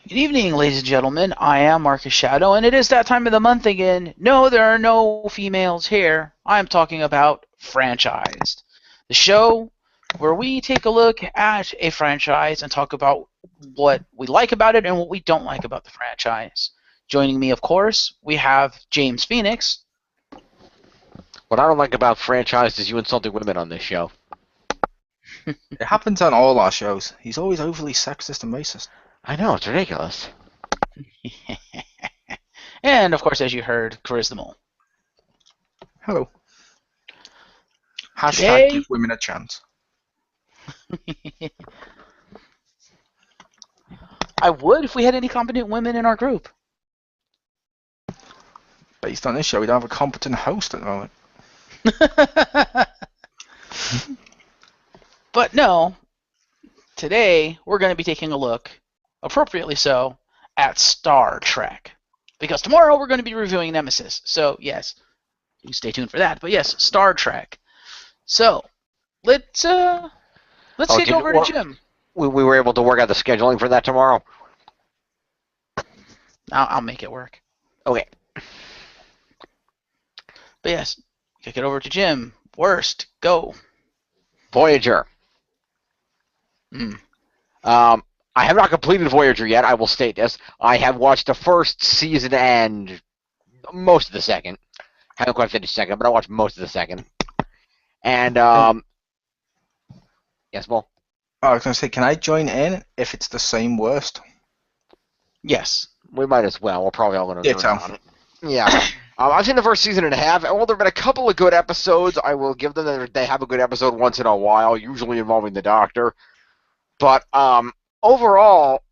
Good evening, ladies and gentlemen. I am Marcus Shadow, and it is that time of the month again. No, there are no females here. I am talking about Franchised, the show where we take a look at a franchise and talk about what we like about it and what we don't like about the franchise. Joining me, of course, we have James Phoenix. What I don't like about franchise is you insulting women on this show. It happens on all our shows. He's always overly sexist and racist. I know, it's ridiculous. And, of course, as you heard, Chriz the Mole. Hello. Hashtag Today- give women a chance. I would if we had any competent women in our group. Based on this show, we don't have a competent host at the moment. But no, today we're going to be taking a look, appropriately so, at Star Trek. Because tomorrow we're going to be reviewing Nemesis. So, yes, you can stay tuned for that. But yes, Star Trek. So, let's kick over to Jim. We were able to work out the scheduling for that tomorrow? I'll make it work. Okay. But yes, kick it over to Jim. Worst, go. Voyager. I have not completed Voyager yet, I will state this. I have watched the first season and most of the second. Haven't quite finished the second, but I watched most of the second. And, yes, Paul? Oh, I was going to say, can I join in if it's the same worst? Yes. We might as well. We're probably all going to Ditto. on it. Yeah. I've seen the first season and a half, and while there have been a couple of good episodes, I will give them that they have a good episode once in a while, usually involving the Doctor. But overall,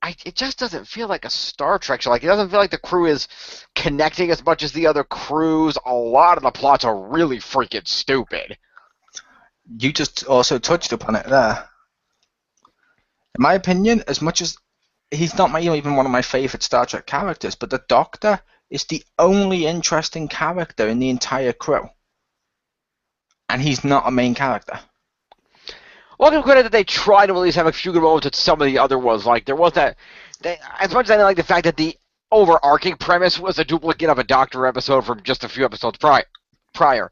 it just doesn't feel like a Star Trek show. Like, it doesn't feel like the crew is connecting as much as the other crews. A lot of the plots are really freaking stupid. You just also touched upon it there. In my opinion, as much as he's not even one of my favourite Star Trek characters, but the Doctor is the only interesting character in the entire crew. And he's not a main character. Well, I'll give credit that they tried to at least have a few good moments with some of the other ones. Like, there was that... as much as I didn't like the fact that the overarching premise was a duplicate of a Doctor episode from just a few episodes prior.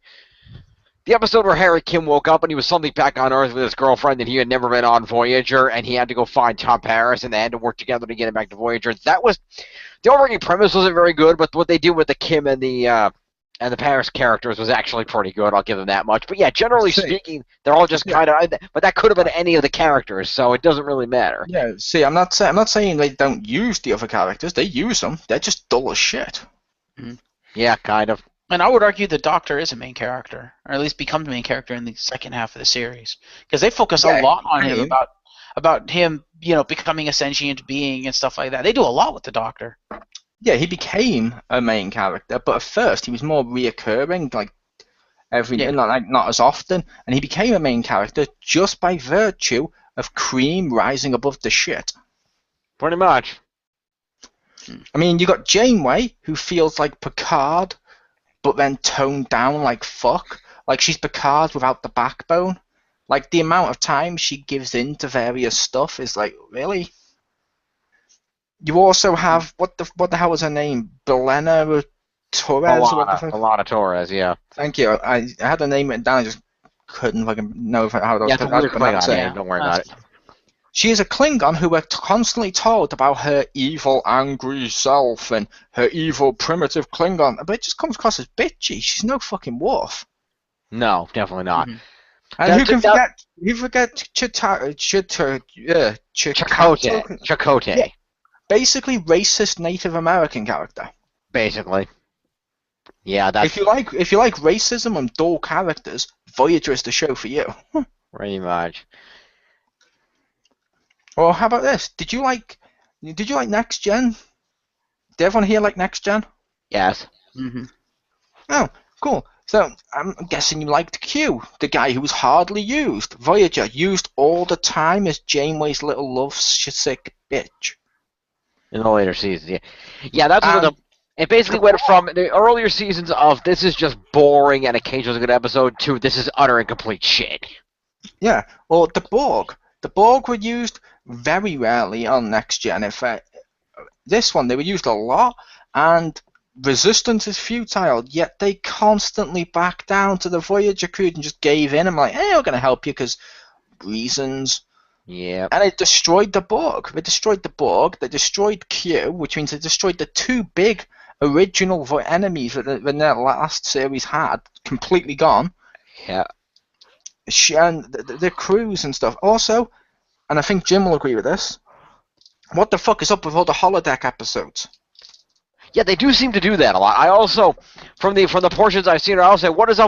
The episode where Harry Kim woke up and he was suddenly back on Earth with his girlfriend and he had never been on Voyager and he had to go find Tom Paris and they had to work together to get him back to Voyager. That was... The overarching premise wasn't very good, but what they did with the Kim and the Paris characters was actually pretty good. I'll give them that much. But yeah, generally speaking, they're all just kind of... But that could have been any of the characters, so it doesn't really matter. Yeah, see, I'm not saying they don't use the other characters. They use them. They're just dull as shit. Mm-hmm. Yeah, kind of. And I would argue the Doctor is a main character, or at least becomes a main character in the second half of the series, because they focus a lot on him about him, becoming a sentient being and stuff like that. They do a lot with the Doctor. Yeah, he became a main character, but at first he was more reoccurring, like not as often, and he became a main character just by virtue of Cream rising above the shit. Pretty much. I mean, you got Janeway, who feels like Picard, but then toned down like fuck. Like, she's Picard without the backbone. Like, the amount of time she gives in to various stuff is like, really? You also have, what the hell was her name? Belena Torres? Belena Torres, yeah. Thank you. I had her name written down, I just couldn't fucking know how to pronounce it. Yeah, don't worry about it. She is a Klingon who we're constantly told about her evil, angry self and her evil, primitive Klingon, but it just comes across as bitchy. She's no fucking Worf. No, definitely not. Mm-hmm. And who forget Chakotay? Yeah. Basically, racist Native American character. Basically. Yeah, that's... If you like racism and dull characters, Voyager is the show for you. Pretty much. Or how about this? Did you like Next Gen? Did everyone here like Next Gen? Yes. Mm-hmm. Oh, cool. So I'm guessing you liked Q, the guy who was hardly used. Voyager, used all the time as Janeway's little lovesick bitch. In the later seasons, yeah. Yeah, that's what it basically went from the earlier seasons of this is just boring and occasionally a good episode to this is utter and complete shit. Yeah, or the Borg. The Borg were used very rarely on Next Gen. In fact, this one they were used a lot, and resistance is futile. Yet they constantly back down to the Voyager crew and just gave in. I'm like, hey, we're gonna help you because reasons. Yeah. And it destroyed the Borg. They destroyed the Borg. They destroyed Q, which means they destroyed the two big original enemies that the last series had, completely gone. Yeah. And the crews and stuff. Also, and I think Jim will agree with this, what the fuck is up with all the holodeck episodes? Yeah, they do seem to do that a lot. I also, from the portions I've seen, I also say, what is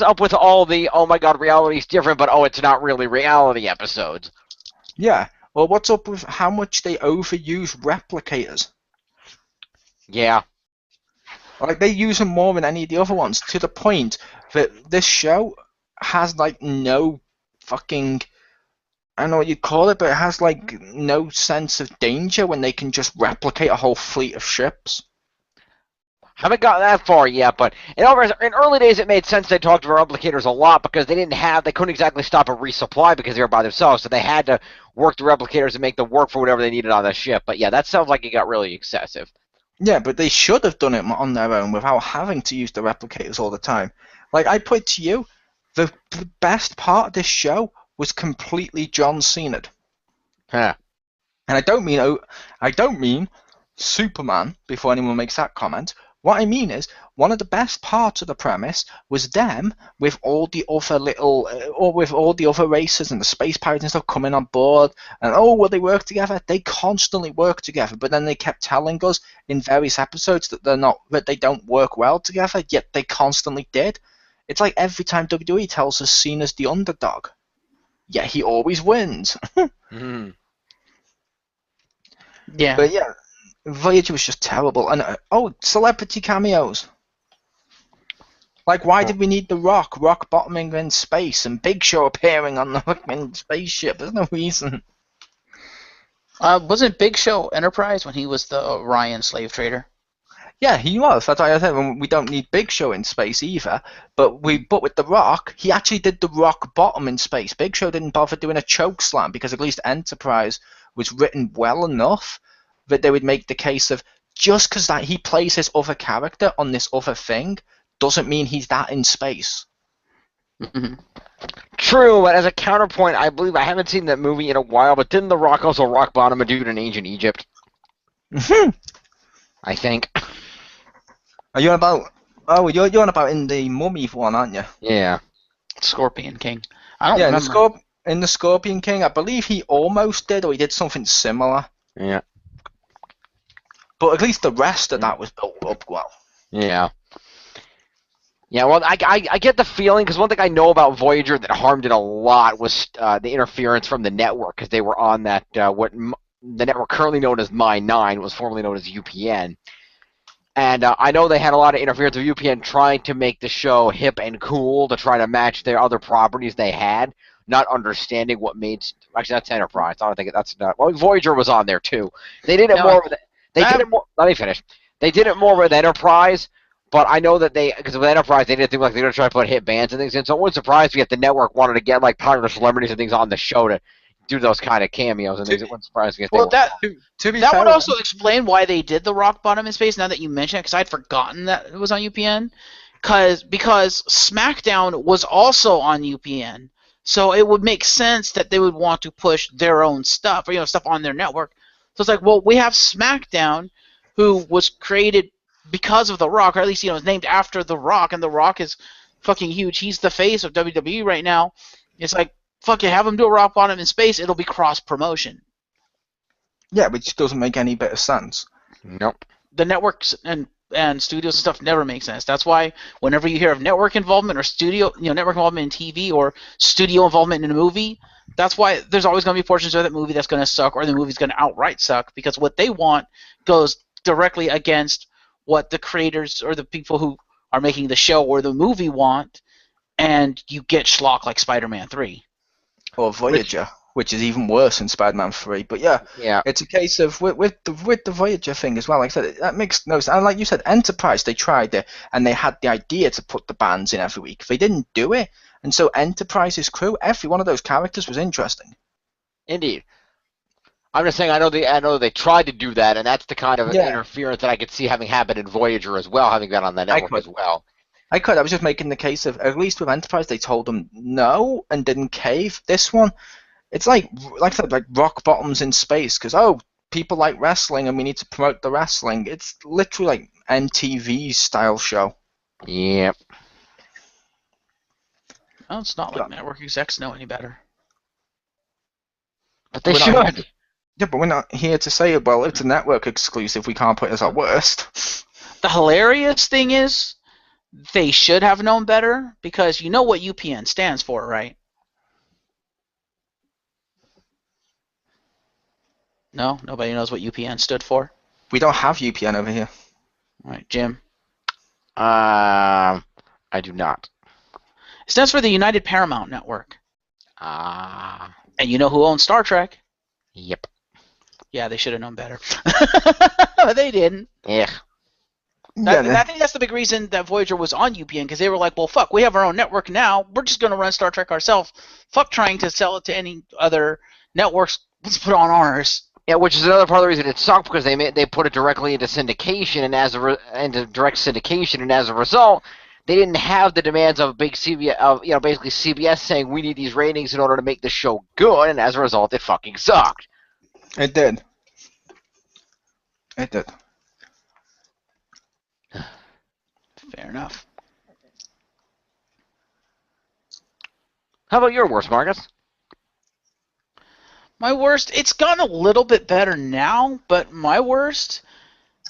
up with all the, oh my god, reality's different, but oh, it's not really reality episodes? Yeah. Well, what's up with how much they overuse replicators? Yeah. Like, they use them more than any of the other ones, to the point that this show has, like, no fucking, I don't know what you'd call it, but it has, like, no sense of danger when they can just replicate a whole fleet of ships. Haven't gotten that far yet, but in early days it made sense they talked to replicators a lot because they couldn't exactly stop a resupply because they were by themselves, so they had to work the replicators and make them work for whatever they needed on the ship. But yeah, that sounds like it got really excessive. Yeah, but they should have done it on their own without having to use the replicators all the time. Like, I put it to you, the best part of this show was completely John Cena'd. Huh. And I don't mean Superman, before anyone makes that comment. What I mean is, one of the best parts of the premise was them with all the other with all the other races and the space pirates and stuff coming on board, and will they work together? They constantly work together, but then they kept telling us in various episodes that they don't work well together, yet they constantly did. It's like every time WWE tells us Cena's the underdog, yet he always wins. Mm. Yeah. But yeah. Voyager was just terrible. And celebrity cameos. Like, why did we need The Rock bottoming in space and Big Show appearing on the fucking spaceship? There's no reason. Wasn't Big Show Enterprise when he was the Orion slave trader? Yeah, he was. That's why I said we don't need Big Show in space either. But with The Rock, he actually did the Rock bottom in space. Big Show didn't bother doing a choke slam because at least Enterprise was written well enough that they would make the case of just because that he plays his other character on this other thing doesn't mean he's that in space. Mm-hmm. True, but as a counterpoint, I believe I haven't seen that movie in a while, but didn't The Rock also rock bottom a dude in ancient Egypt? Mm-hmm. I think. Are you on about? Oh, you're on about in the Mummy one, aren't you? Yeah. Scorpion King. I don't remember. In the Scorpion King, I believe he almost did, or he did something similar. Yeah. But at least the rest of that was built up well. Yeah. Yeah, well, I get the feeling, because one thing I know about Voyager that harmed it a lot was the interference from the network, because they were on that, the network currently known as My9 was formerly known as UPN. And I know they had a lot of interference with UPN trying to make the show hip and cool to try to match their other properties they had, not understanding what made... Actually, that's Enterprise. I don't think that's not... Well, Voyager was on there, too. They did it more... Let me finish. They did it more with Enterprise, but I know that because with Enterprise, they didn't think like they were going to try to put hit bands and things in, so it wouldn't surprise me if the network wanted to get like popular celebrities and things on the show to do those kind of cameos and things. It wouldn't surprise me if that would also explain why they did the rock bottom in space, now that you mention it, because I'd forgotten that it was on UPN, because SmackDown was also on UPN, so it would make sense that they would want to push their own stuff, or stuff on their network. So it's like, well, we have SmackDown, who was created because of The Rock, or at least, is named after The Rock, and The Rock is fucking huge. He's the face of WWE right now. It's like, fuck it, have him do a rock bottom in space, it'll be cross-promotion. Yeah, which doesn't make any bit of sense. Nope. The networks and studios and stuff never make sense. That's why whenever you hear of network involvement or studio, network involvement in TV or studio involvement in a movie, that's why there's always going to be portions of that movie that's going to suck, or the movie's going to outright suck, because what they want goes directly against what the creators or the people who are making the show or the movie want, and you get schlock like Spider-Man 3. Or Voyager, which is even worse than Spider-Man 3. But yeah, it's a case of with the Voyager thing as well. Like I said, that makes no sense. And like you said, Enterprise, they tried it, and they had the idea to put the bands in every week. They didn't do it, and so Enterprise's crew, every one of those characters was interesting. Indeed. I'm just saying I know they tried to do that, and that's the kind of Yeah. interference that I could see having happened in Voyager as well, having been on that network as well. I was just making the case of, at least with Enterprise, they told them no and didn't cave. This one, it's like I said, like rock bottoms in space, because, people like wrestling and we need to promote the wrestling. It's literally like MTV's style show. Yep. Well, it's not like network execs know any better. But they should. Yeah, but we're not here to say, well, it's a network exclusive, we can't put it as our worst. The hilarious thing is, they should have known better, because you know what UPN stands for, right? No? Nobody knows what UPN stood for? We don't have UPN over here. All right, Jim. I do not. It stands for the United Paramount Network. And you know who owns Star Trek? Yep. Yeah, they should have known better. They didn't. Yeah. I think that's the big reason that Voyager was on UPN, because they were like, well, fuck, we have our own network now. We're just going to run Star Trek ourselves. Fuck trying to sell it to any other networks. Let's put it on ours. Yeah, which is another part of the reason it sucked, because they put it directly into syndication, and into direct syndication, and as a result, they didn't have the demands of big CBS, basically CBS saying we need these ratings in order to make the show good, and as a result, it fucking sucked. It did. It did. Fair enough. How about your worst, Marcus? My worst, it's gotten a little bit better now, but my worst,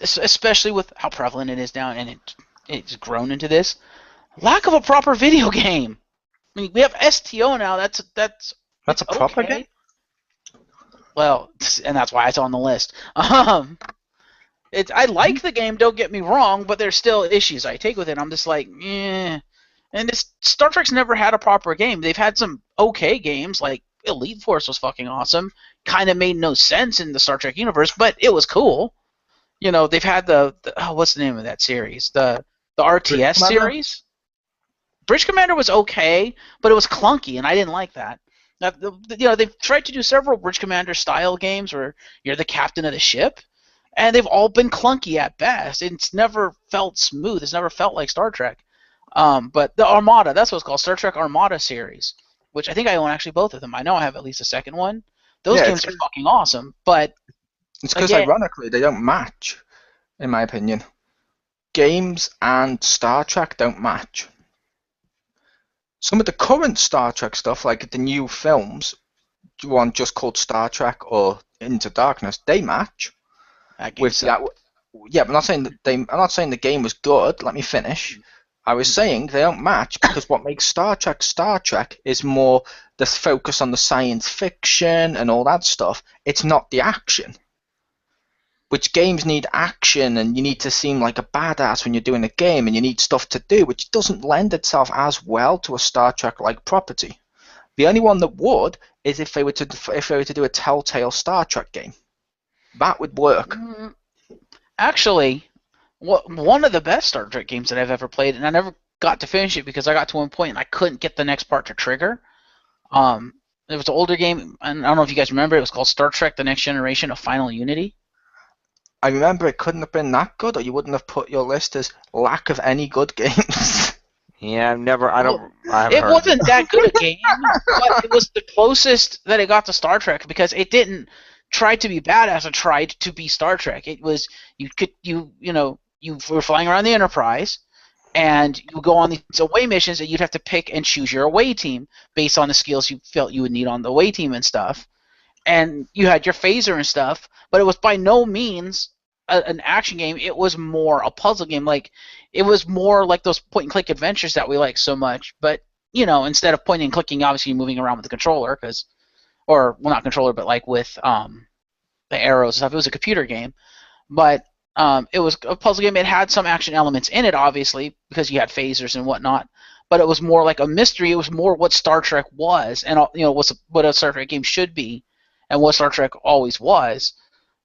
especially with how prevalent it is now, and it's grown into this, lack of a proper video game. I mean, we have STO now. That's a proper game? Well, and that's why it's on the list. I like the game, don't get me wrong, but there's still issues I take with it. I'm just like, eh. And Star Trek's never had a proper game. They've had some okay games, like Elite Force was fucking awesome. Kind of made no sense in the Star Trek universe, but it was cool. You know, they've had the what's the name of that series? The RTS series? Bridge Commander was okay, but it was clunky, and I didn't like that. Now, they've tried to do several Bridge Commander style games where you're the captain of the ship, and they've all been clunky at best. It's never felt smooth. It's never felt like Star Trek. But the Armada, that's what it's called, Star Trek Armada series, which I think I own actually both of them. I know I have at least a second one. Those games are fucking awesome, but it's because ironically they don't match, in my opinion. Games and Star Trek don't match. Some of the current Star Trek stuff, like the new films, one just called Star Trek or Into Darkness, they match. With that, yeah, but I'm not saying the game was good. Let me finish. I was saying they don't match because what makes Star Trek is more the focus on the science fiction and all that stuff. It's not the action. Which games need action, and you need to seem like a badass when you're doing a game, and you need stuff to do, which doesn't lend itself as well to a Star Trek-like property. The only one that would is if they were to do a Telltale Star Trek game. That would work. Actually, one of the best Star Trek games that I've ever played, and I never got to finish it because I got to one point and I couldn't get the next part to trigger. It was an older game, and I don't know if you guys remember. It was called Star Trek: The Next Generation of Final Unity. I remember it couldn't have been that good, or you wouldn't have put your list as lack of any good games. Yeah, It wasn't that good a game, but it was the closest that it got to Star Trek because it didn't try to be badass. It tried to be Star Trek. It was you were flying around the Enterprise, and you go on these away missions, and you'd have to pick and choose your away team based on the skills you felt you would need on the away team and stuff. And you had your phaser and stuff, but it was by no means an action game. It was more a puzzle game. Like, it was more like those point-and-click adventures that we like so much. But, instead of pointing and clicking, obviously you're moving around with the controller, not controller, but like with the arrows and stuff. It was a computer game. But it was a puzzle game. It had some action elements in it, obviously, because you had phasers and whatnot. But it was more like a mystery. It was more what Star Trek was, and what a Star Trek game should be, and what Star Trek always was.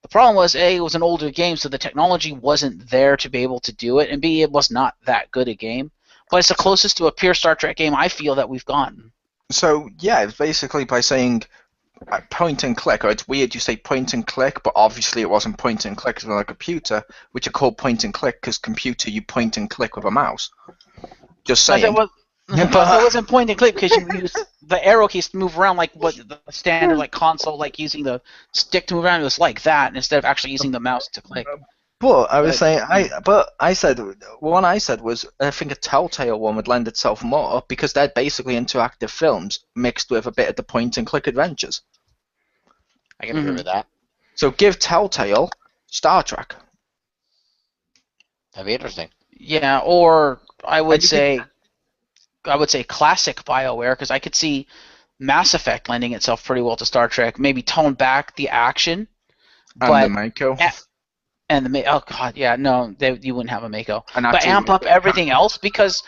The problem was, A, it was an older game, so the technology wasn't there to be able to do it, and B, it was not that good a game. But it's the closest to a pure Star Trek game I feel that we've gotten. So, yeah, basically by saying point and click, or it's weird you say point and click, but obviously it wasn't point and click, it was on a computer, which are called point and click because computer you point and click with a mouse. Just Plus, saying. it wasn't point and click because you use the arrow keys to move around like what the standard like console, like using the stick to move around. It was like that instead of actually using the mouse to click. But I was saying, I said one I said was I think a Telltale one would lend itself more because they're basically interactive films mixed with a bit of the point and click adventures. I can agree with that. So give Telltale Star Trek. That'd be interesting. Yeah, or I would say classic BioWare because I could see Mass Effect lending itself pretty well to Star Trek. Maybe tone back the action, And the Mako. And the oh god, yeah, no, you wouldn't have a Mako. And But amp up everything else because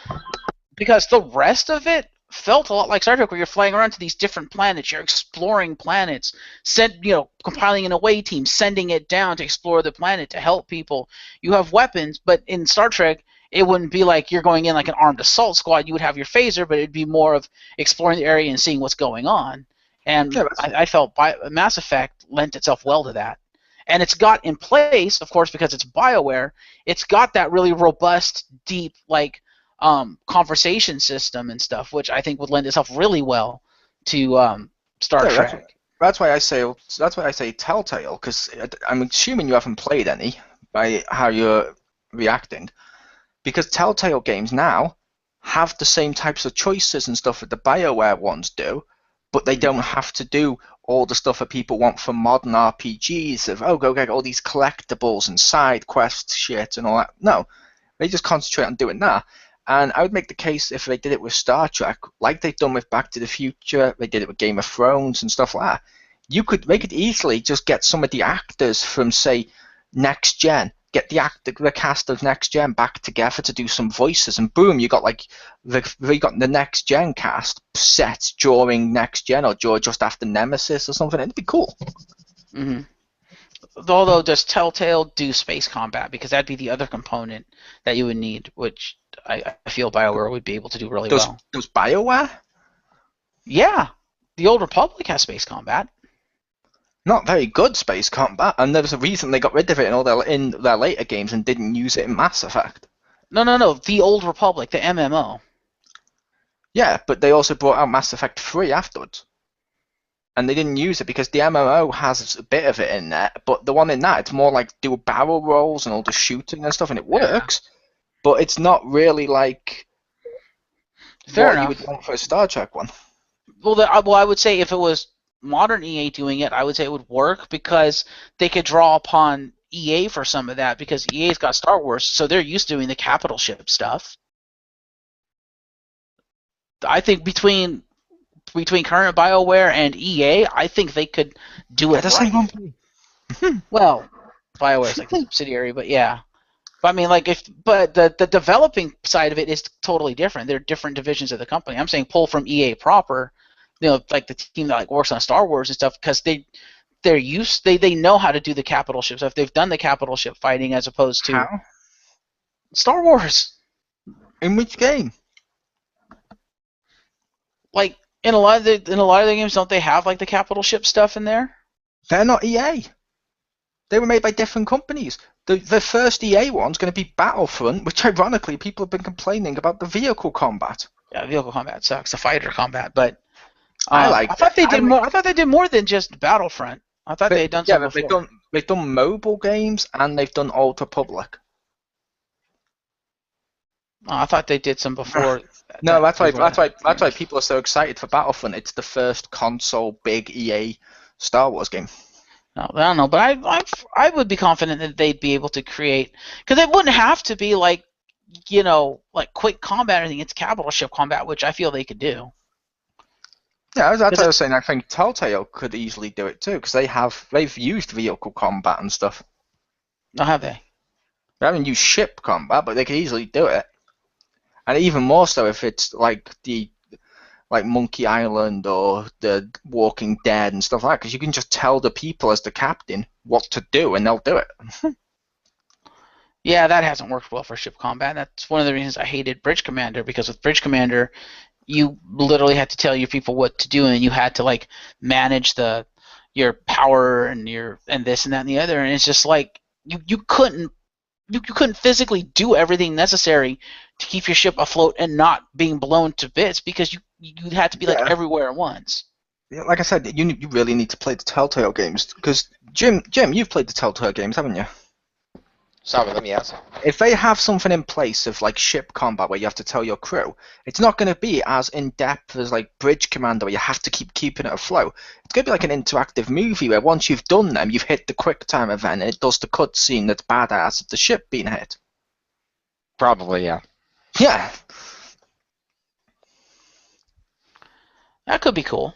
the rest of it felt a lot like Star Trek, where you're flying around to these different planets, you're exploring planets, compiling an away team, sending it down to explore the planet to help people. You have weapons, but in Star Trek, it wouldn't be like you're going in like an armed assault squad. You would have your phaser, but it'd be more of exploring the area and seeing what's going on. And I felt Mass Effect lent itself well to that. And it's got in place, of course, because it's BioWare, it's got that really robust, deep, conversation system and stuff, which I think would lend itself really well to Star Trek. That's why I say Telltale, because I'm assuming you haven't played any by how you're reacting, because Telltale games now have the same types of choices and stuff that the BioWare ones do, but they don't have to do all the stuff that people want from modern RPGs of, go get all these collectibles and side quest shit and all that. No, they just concentrate on doing that. And I would make the case if they did it with Star Trek, like they've done with Back to the Future, they did it with Game of Thrones and stuff like that. They could easily just get some of the actors from, say, Next Gen, get the cast of Next Gen back together to do some voices, and boom, you got the Next Gen cast set during Next Gen or just after Nemesis or something. It'd be cool. Mm-hmm. Although, does Telltale do space combat? Because that'd be the other component that you would need, which I feel BioWare would be able to do really well. Does BioWare? Yeah, the Old Republic has space combat. Not very good space combat, and there was a reason they got rid of it in their later games and didn't use it in Mass Effect. No, the Old Republic, the MMO. Yeah, but they also brought out Mass Effect 3 afterwards. And they didn't use it because the MMO has a bit of it in there, but the one in that, it's more like do barrel rolls and all the shooting and stuff, and it works, but it's not really like Fair what enough. you would want for a Star Trek one. Well, I would say if it was modern EA doing it, I would say it would work because they could draw upon EA for some of that because EA's got Star Wars, so they're used to doing the capital ship stuff. I think between current BioWare and EA, I think they could do it the right. same company. Well, BioWare's like a subsidiary, but yeah. But I mean, but the developing side of it is totally different. They're different divisions of the company. I'm saying pull from EA proper, like the team that works on Star Wars and stuff, because they know how to do the capital ship stuff. They've done the capital ship fighting as opposed to How? Star Wars. In which game? Like in a lot of the games, don't they have like the capital ship stuff in there? They're not EA. They were made by different companies. The first EA one's going to be Battlefront, which ironically people have been complaining about the vehicle combat. Yeah, vehicle combat sucks. The fighter combat, but I thought they did more. I thought they did more than just Battlefront. I thought they had done something before. They've done mobile games and they've done Old Republic. Oh, I thought they did some before. No, that's why people are so excited for Battlefront. It's the first console big EA Star Wars game. No, I don't know, but I would be confident that they'd be able to create, because it wouldn't have to be like quick combat or anything. It's capital ship combat, which I feel they could do. Yeah, that's what I was saying. I think Telltale could easily do it too, because they've used vehicle combat and stuff. Oh, have they? They haven't used ship combat, but they could easily do it. And even more so if it's like Monkey Island or the Walking Dead and stuff like that, because you can just tell the people as the captain what to do and they'll do it. Yeah, that hasn't worked well for ship combat. That's one of the reasons I hated Bridge Commander, because with Bridge Commander, you literally had to tell your people what to do, and you had to like manage your power and this and that and the other, and it's just like you couldn't physically do everything necessary to keep your ship afloat and not being blown to bits because you had to be like everywhere at once. Yeah, like I said, you really need to play the Telltale games because Jim, you've played the Telltale games, haven't you? Some of them, yes. If they have something in place of like ship combat where you have to tell your crew, it's not going to be as in depth as like Bridge Commander where you have to keep keeping it afloat. It's going to be like an interactive movie where once you've done them, you've hit the quick time event and it does the cutscene that's badass of the ship being hit. Probably, yeah. Yeah. That could be cool.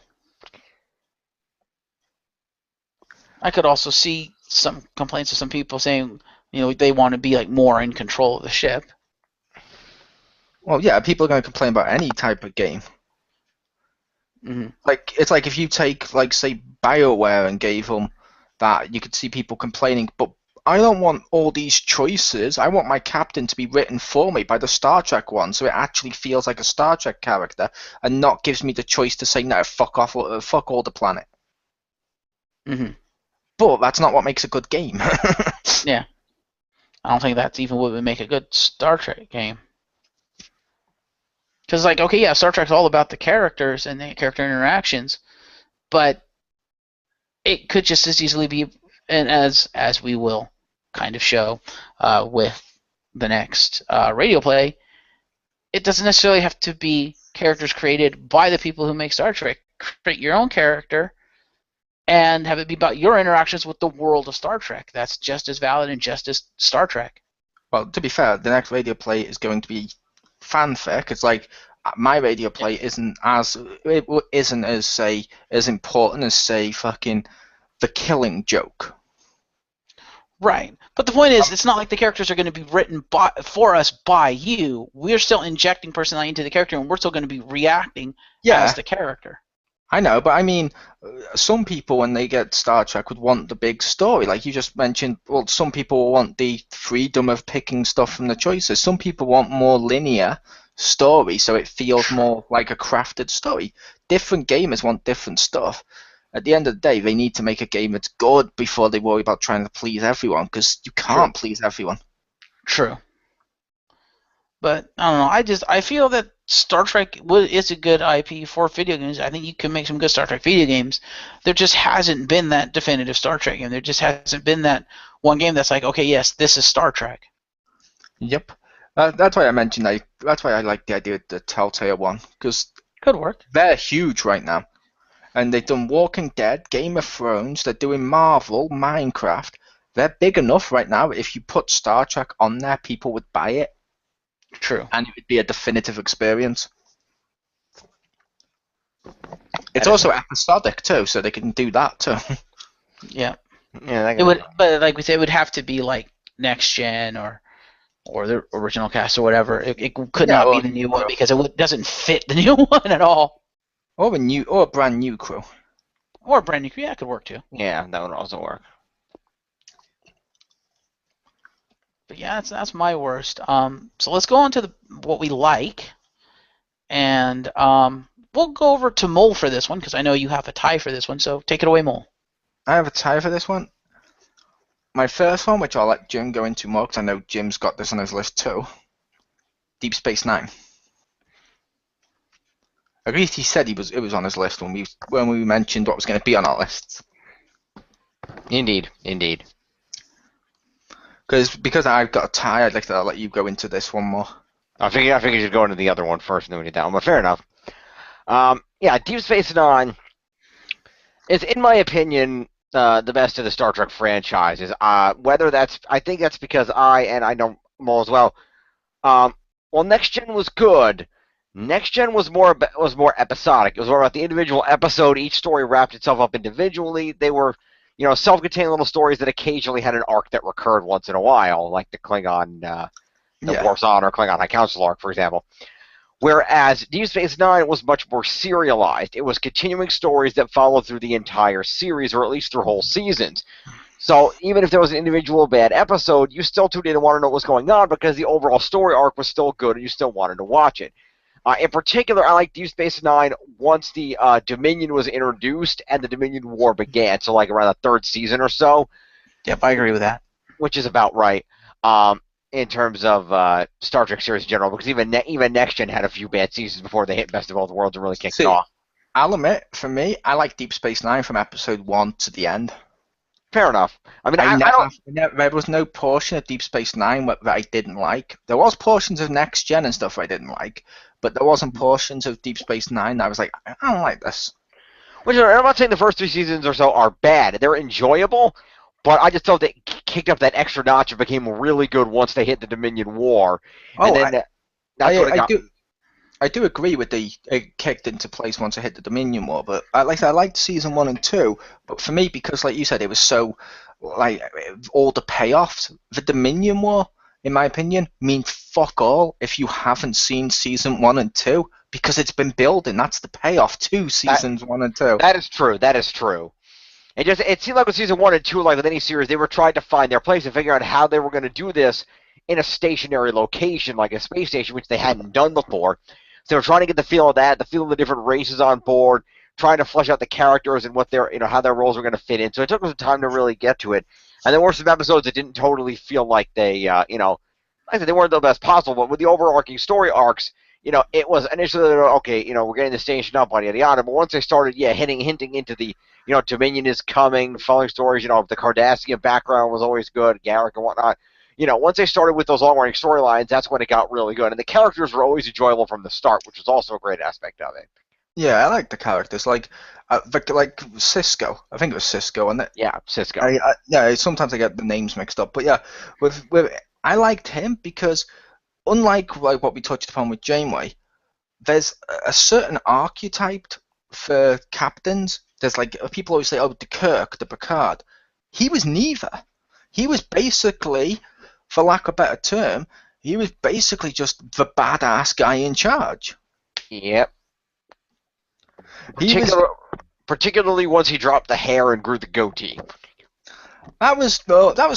I could also see some complaints of some people saying, they want to be like more in control of the ship. Well, yeah, people are going to complain about any type of game. Mm-hmm. Like it's like if you take like say BioWare and gave them that, you could see people complaining. But I don't want all these choices. I want my captain to be written for me by the Star Trek one, so it actually feels like a Star Trek character, and not gives me the choice to say no, fuck off, fuck all the planet. Mm-hmm. But that's not what makes a good game. Yeah. I don't think that's even what would make a good Star Trek game. Because, like, okay, yeah, Star Trek's all about the characters and the character interactions, but it could just as easily be, and as we will kind of show with the next radio play, it doesn't necessarily have to be characters created by the people who make Star Trek. Create your own character and have it be about your interactions with the world of Star Trek. That's just as valid and just as Star Trek. Well, to be fair, the next radio play is going to be fanfic. It's like my radio play isn't as say as important as say fucking The Killing Joke. Right, but the point is, it's not like the characters are going to be written for us by you. We're still injecting personality into the character, and we're still going to be reacting as the character. I know, but I mean, some people, when they get Star Trek, would want the big story. Like you just mentioned, well, some people want the freedom of picking stuff from the choices. Some people want more linear story, so it feels more like a crafted story. Different gamers want different stuff. At the end of the day, they need to make a game that's good before they worry about trying to please everyone, because you can't please everyone. True. But, I don't know, I feel that Star Trek is a good IP for video games. I think you can make some good Star Trek video games. There just hasn't been that definitive Star Trek game. There just hasn't been that one game that's like, okay, yes, this is Star Trek. Yep. That's why I mentioned that's why I like the idea of the Telltale one, because could work. They're huge right now. And they've done Walking Dead, Game of Thrones, they're doing Marvel, Minecraft. They're big enough right now. If you put Star Trek on there, people would buy it. True. And it would be a definitive experience. It's also episodic too, so they can do that too. Yeah. Yeah. It would, but like we said, it would have to be like next gen or the original cast or whatever. It could not be the new one because it doesn't fit the new one at all. Or a brand new crew. Or a brand new crew, yeah, it could work too. Yeah, that would also work. But yeah, that's my worst. So let's go on to what we like, and we'll go over to Mole for this one because I know you have a tie for this one. So take it away, Mole. I have a tie for this one. My first one, which I'll let Jim go into more because I know Jim's got this on his list too. Deep Space Nine. At least he said it was on his list when we mentioned what was going to be on our lists. Indeed. Because I've got a tie, I'd like to let you go into this one more. I figured you should go into the other one first and then we get down. But fair enough. Yeah, Deep Space Nine is, in my opinion, the best of the Star Trek franchises. I think that's because I know Mo as well. Well, Next Gen was good. Next Gen was more episodic. It was more about the individual episode. Each story wrapped itself up individually. They were, self-contained little stories that occasionally had an arc that recurred once in a while, like the Klingon, Worf's Honor, Klingon High Council arc, for example. Whereas Deep Space Nine was much more serialized. It was continuing stories that followed through the entire series, or at least through whole seasons. So even if there was an individual bad episode, you still tuned in and wanted to know what was going on because the overall story arc was still good and you still wanted to watch it. In particular, I like Deep Space Nine once the Dominion was introduced and the Dominion War began. So like around the third season or so. Yep, I agree with that. Which is about right. In terms of Star Trek series in general, because even Next Gen had a few bad seasons before they hit Best of Both Worlds and really kicked it off. I'll admit, for me, I like Deep Space Nine from episode 1 to the end. Fair enough. I mean, there was no portion of Deep Space Nine that I didn't like. There was portions of Next Gen and stuff I didn't like, but there wasn't portions of Deep Space Nine that I was like, I don't like this. Which I'm not saying the first 3 seasons or so are bad. They're enjoyable, but I just felt they kicked up that extra notch and became really good once they hit the Dominion War. And then I do agree with it kicked into place once I hit the Dominion War, but I liked season 1 and 2, but for me, because like you said, it was so like all the payoffs. The Dominion War, in my opinion, mean fuck all if you haven't seen season 1 and 2, because it's been building. That's the payoff to seasons 1 and 2. That is true. That is true. It seemed like with season 1 and 2, like with any series, they were trying to find their place and figure out how they were going to do this in a stationary location, like a space station, which they hadn't done before. So they were trying to get the feel of that, the feel of the different races on board, trying to flesh out the characters and what their, how their roles were going to fit in. So it took us some time to really get to it. And there were some episodes that didn't totally feel like they, like I said, they weren't the best possible. But with the overarching story arcs, it was initially, okay, we're getting the station up on yada yada. But once they started, hinting into the, Dominion is coming, following stories, the Cardassian background was always good, Garrick and whatnot. Once they started with those long-running storylines, that's when it got really good. And the characters were always enjoyable from the start, which was also a great aspect of it. Yeah, I like the characters, like Cisco. I think it was Cisco, and Cisco. Sometimes I get the names mixed up, but yeah, with I liked him because unlike what we touched upon with Janeway, there's a certain archetype for captains. There's people always say, oh, the Kirk, the Picard. He was neither. He was basically, for lack of a better term, he was basically just the badass guy in charge. Yep. Particularly once he dropped the hair and grew the goatee. That was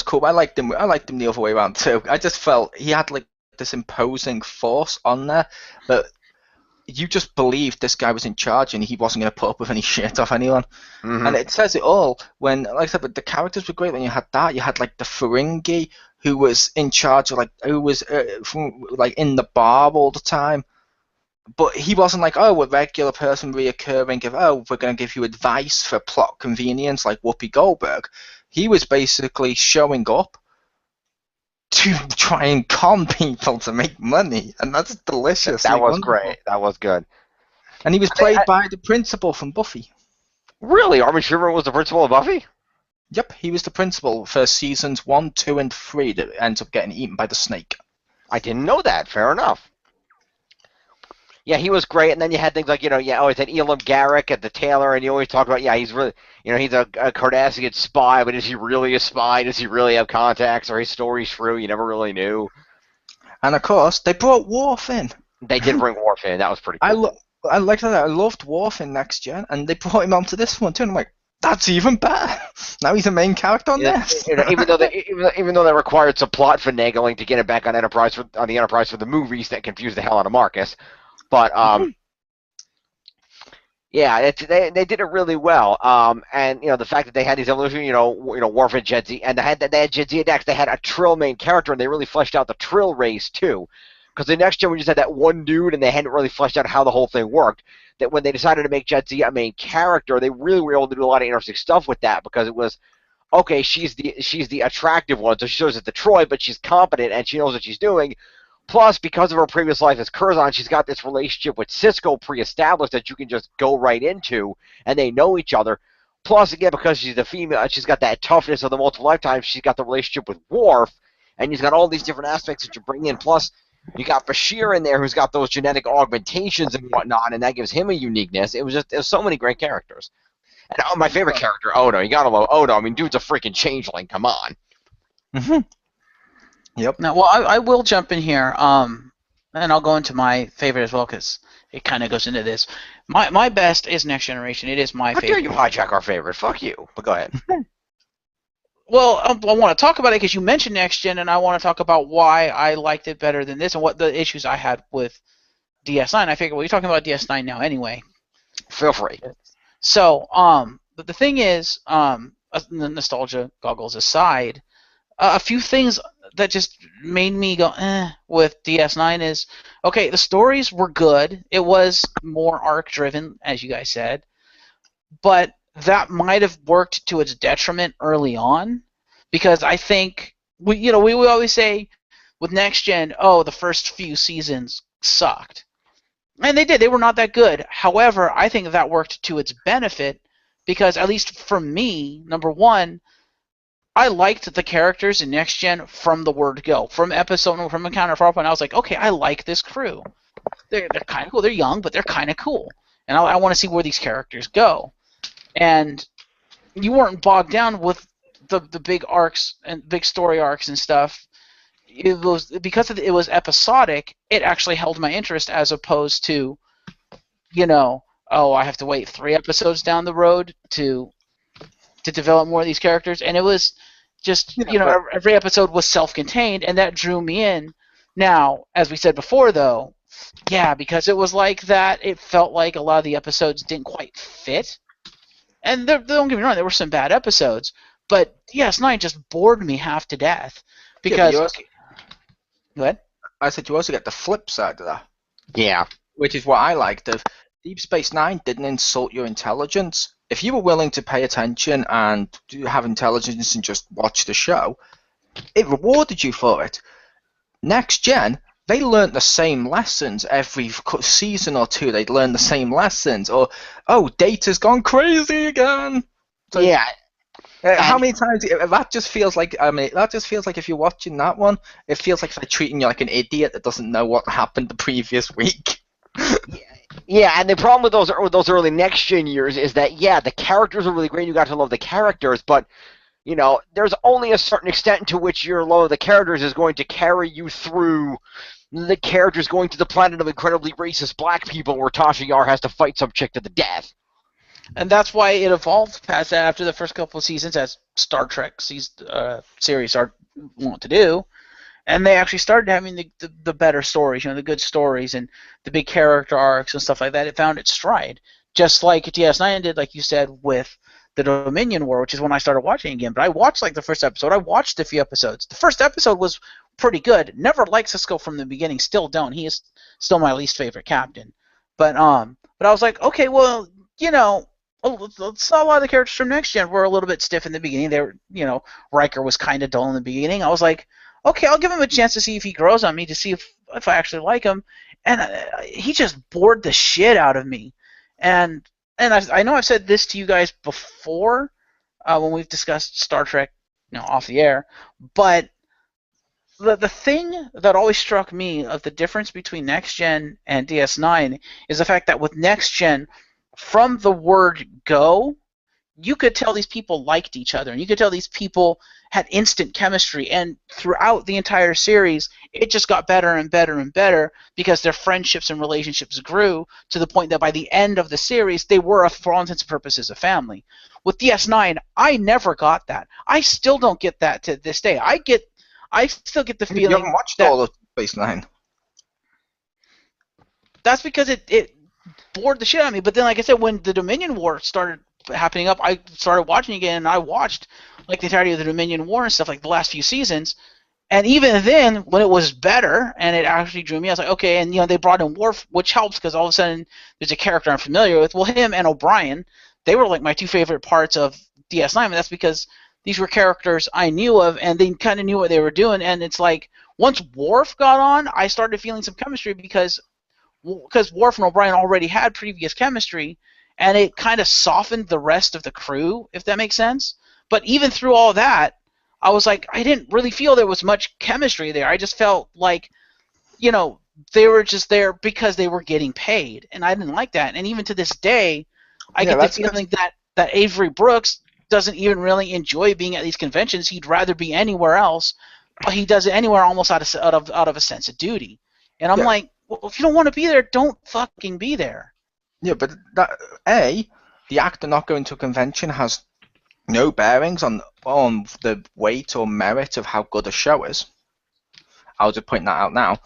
cool. I liked him the other way around too. I just felt he had this imposing force on there that you just believed this guy was in charge and he wasn't going to put up with any shit off anyone. Mm-hmm. And it says it all when, like I said, but the characters were great when you had that. You had the Ferengi who was in charge of who was in the bar all the time. But he wasn't a regular person reoccurring of, we're going to give you advice for plot convenience like Whoopi Goldberg. He was basically showing up to try and con people to make money, and that's delicious. That was great. That was good. And he was played by the principal from Buffy. Really? Armin Shimmer was the principal of Buffy? Yep, he was the principal for seasons 1, 2, and 3 that ends up getting eaten by the snake. I didn't know that. Fair enough. Yeah, he was great, and then you had things like, always had Elam Garrick at the tailor, and you always talk about, he's really, he's a Cardassian spy, but is he really a spy? Does he really have contacts? Are his stories true? You never really knew. And of course, they brought Worf in. They did bring Worf in. That was pretty cool. I liked that. I loved Worf in Next Gen, and they brought him onto this one too, and I'm like, that's even better. Now he's a main character on this. Even though they required some plot finagling to get it back on the Enterprise for the movies that confused the hell out of Marcus. But they did it really well. And the fact that they had these evolution, Worf and Jedzia, and they had Jedzia Dax. They had a Trill main character, and they really fleshed out the Trill race too. Because the Next Gen, we just had that one dude, and they hadn't really fleshed out how the whole thing worked. That when they decided to make Jedzia a main character, they really were able to do a lot of interesting stuff with that, because it was, okay, she's the attractive one, so she shows at the Troy, but she's competent and she knows what she's doing. Plus, because of her previous life as Curzon, she's got this relationship with Cisco pre-established that you can just go right into, and they know each other. Plus, again, because she's the female, she's got that toughness of the multiple lifetimes, she's got the relationship with Worf, and he's got all these different aspects that you bring in. Plus, you got Bashir in there who's got those genetic augmentations and whatnot, and that gives him a uniqueness. There's so many great characters. And my favorite character, Odo. You gotta love Odo. I mean, dude's a freaking changeling. Come on. Mm-hmm. Yep. Now, well, I will jump in here, and I'll go into my favorite as well, because it kind of goes into this. My best is Next Generation. It is my favorite. How dare you hijack our favorite? Fuck you. But go ahead. Well, I want to talk about it because you mentioned Next Gen, and I want to talk about why I liked it better than this and what the issues I had with DS9, I figured, well, you're talking about DS9 now anyway. Feel free. So, but the thing is, the nostalgia goggles aside, a few things that just made me go with DS9 is, okay, the stories were good. It was more arc driven, as you guys said, but that might have worked to its detriment early on, because I think we always say with Next Gen, oh, the first few seasons sucked. And they did. They were not that good. However, I think that worked to its benefit because, at least for me, number one, I liked the characters in Next Gen from the word go. From Encounter Farpoint, I was like, okay, I like this crew. They're kind of cool. They're young, but they're kind of cool. And I want to see where these characters go. And you weren't bogged down with the big arcs and big story arcs and stuff. It was because it was episodic. It actually held my interest as opposed to, I have to wait 3 episodes down the road to develop more of these characters, and it was just every episode was self-contained, and that drew me in. Now, as we said before, though, yeah, because it was like that, it felt like a lot of the episodes didn't quite fit. And don't get me wrong, there were some bad episodes, but DS9 just bored me half to death because. Go ahead. I said you also get the flip side of that. Yeah. Which is what I liked. If Deep Space Nine didn't insult your intelligence, if you were willing to pay attention and have intelligence and just watch the show, it rewarded you for it. Next Gen, they learnt the same lessons every season or two. They'd learn the same lessons. Or, Data's gone crazy again. So, yeah. How many times? That just feels like. If you're watching that one, it feels like they're treating you like an idiot that doesn't know what happened the previous week. Yeah, and the problem with those early Next Gen years is that the characters are really great. You got to love the characters, but there's only a certain extent to which your love of the characters is going to carry you through the characters going to the planet of incredibly racist black people where Tasha Yar has to fight some chick to the death. And that's why it evolved past that after the first couple of seasons, as Star Trek series are want to do. And they actually started having the better stories, the good stories and the big character arcs and stuff like that. It found its stride, just like DS9 did, like you said, with the Dominion War, which is when I started watching again. But I watched the first episode. I watched a few episodes. The first episode was pretty good. Never liked Sisko from the beginning. Still don't. He is still my least favorite captain. But I was like, okay, well, a lot of the characters from Next Gen were a little bit stiff in the beginning. They were, Riker was kind of dull in the beginning. I was like, okay, I'll give him a chance to see if he grows on me, to see if I actually like him. And he just bored the shit out of me. And I know I've said this to you guys before when we've discussed Star Trek, off the air. But the thing that always struck me of the difference between Next Gen and DS9 is the fact that with Next Gen, from the word go, you could tell these people liked each other, and you could tell these people had instant chemistry, and throughout the entire series, it just got better and better and better because their friendships and relationships grew to the point that by the end of the series, they were, for all intents and purposes, a family. With DS9, I never got that. I still don't get that to this day. I still get the feeling you haven't watched all of Space Nine. That's because it bored the shit out of me. But then, like I said, when the Dominion War started happening up, I started watching again, and I watched the entirety of the Dominion War and stuff, like the last few seasons. And even then, when it was better and it actually drew me, I was like, okay. And they brought in Worf, which helps because all of a sudden there's a character I'm familiar with. Well, him and O'Brien, they were like my two favorite parts of DS9, and that's because these were characters I knew of, and they kind of knew what they were doing. And it's like once Worf got on, I started feeling some chemistry because Worf and O'Brien already had previous chemistry, and it kind of softened the rest of the crew, if that makes sense. But even through all that, I was like, I didn't really feel there was much chemistry there. I just felt like, they were just there because they were getting paid, and I didn't like that. And even to this day, I get the feeling that Avery Brooks doesn't even really enjoy being at these conventions. He'd rather be anywhere else, but he does it anywhere almost out of a sense of duty. And I'm like, well, if you don't want to be there, don't fucking be there. Yeah, but the actor not going to a convention has no bearings on the weight or merit of how good a show is. I'll just point that out now.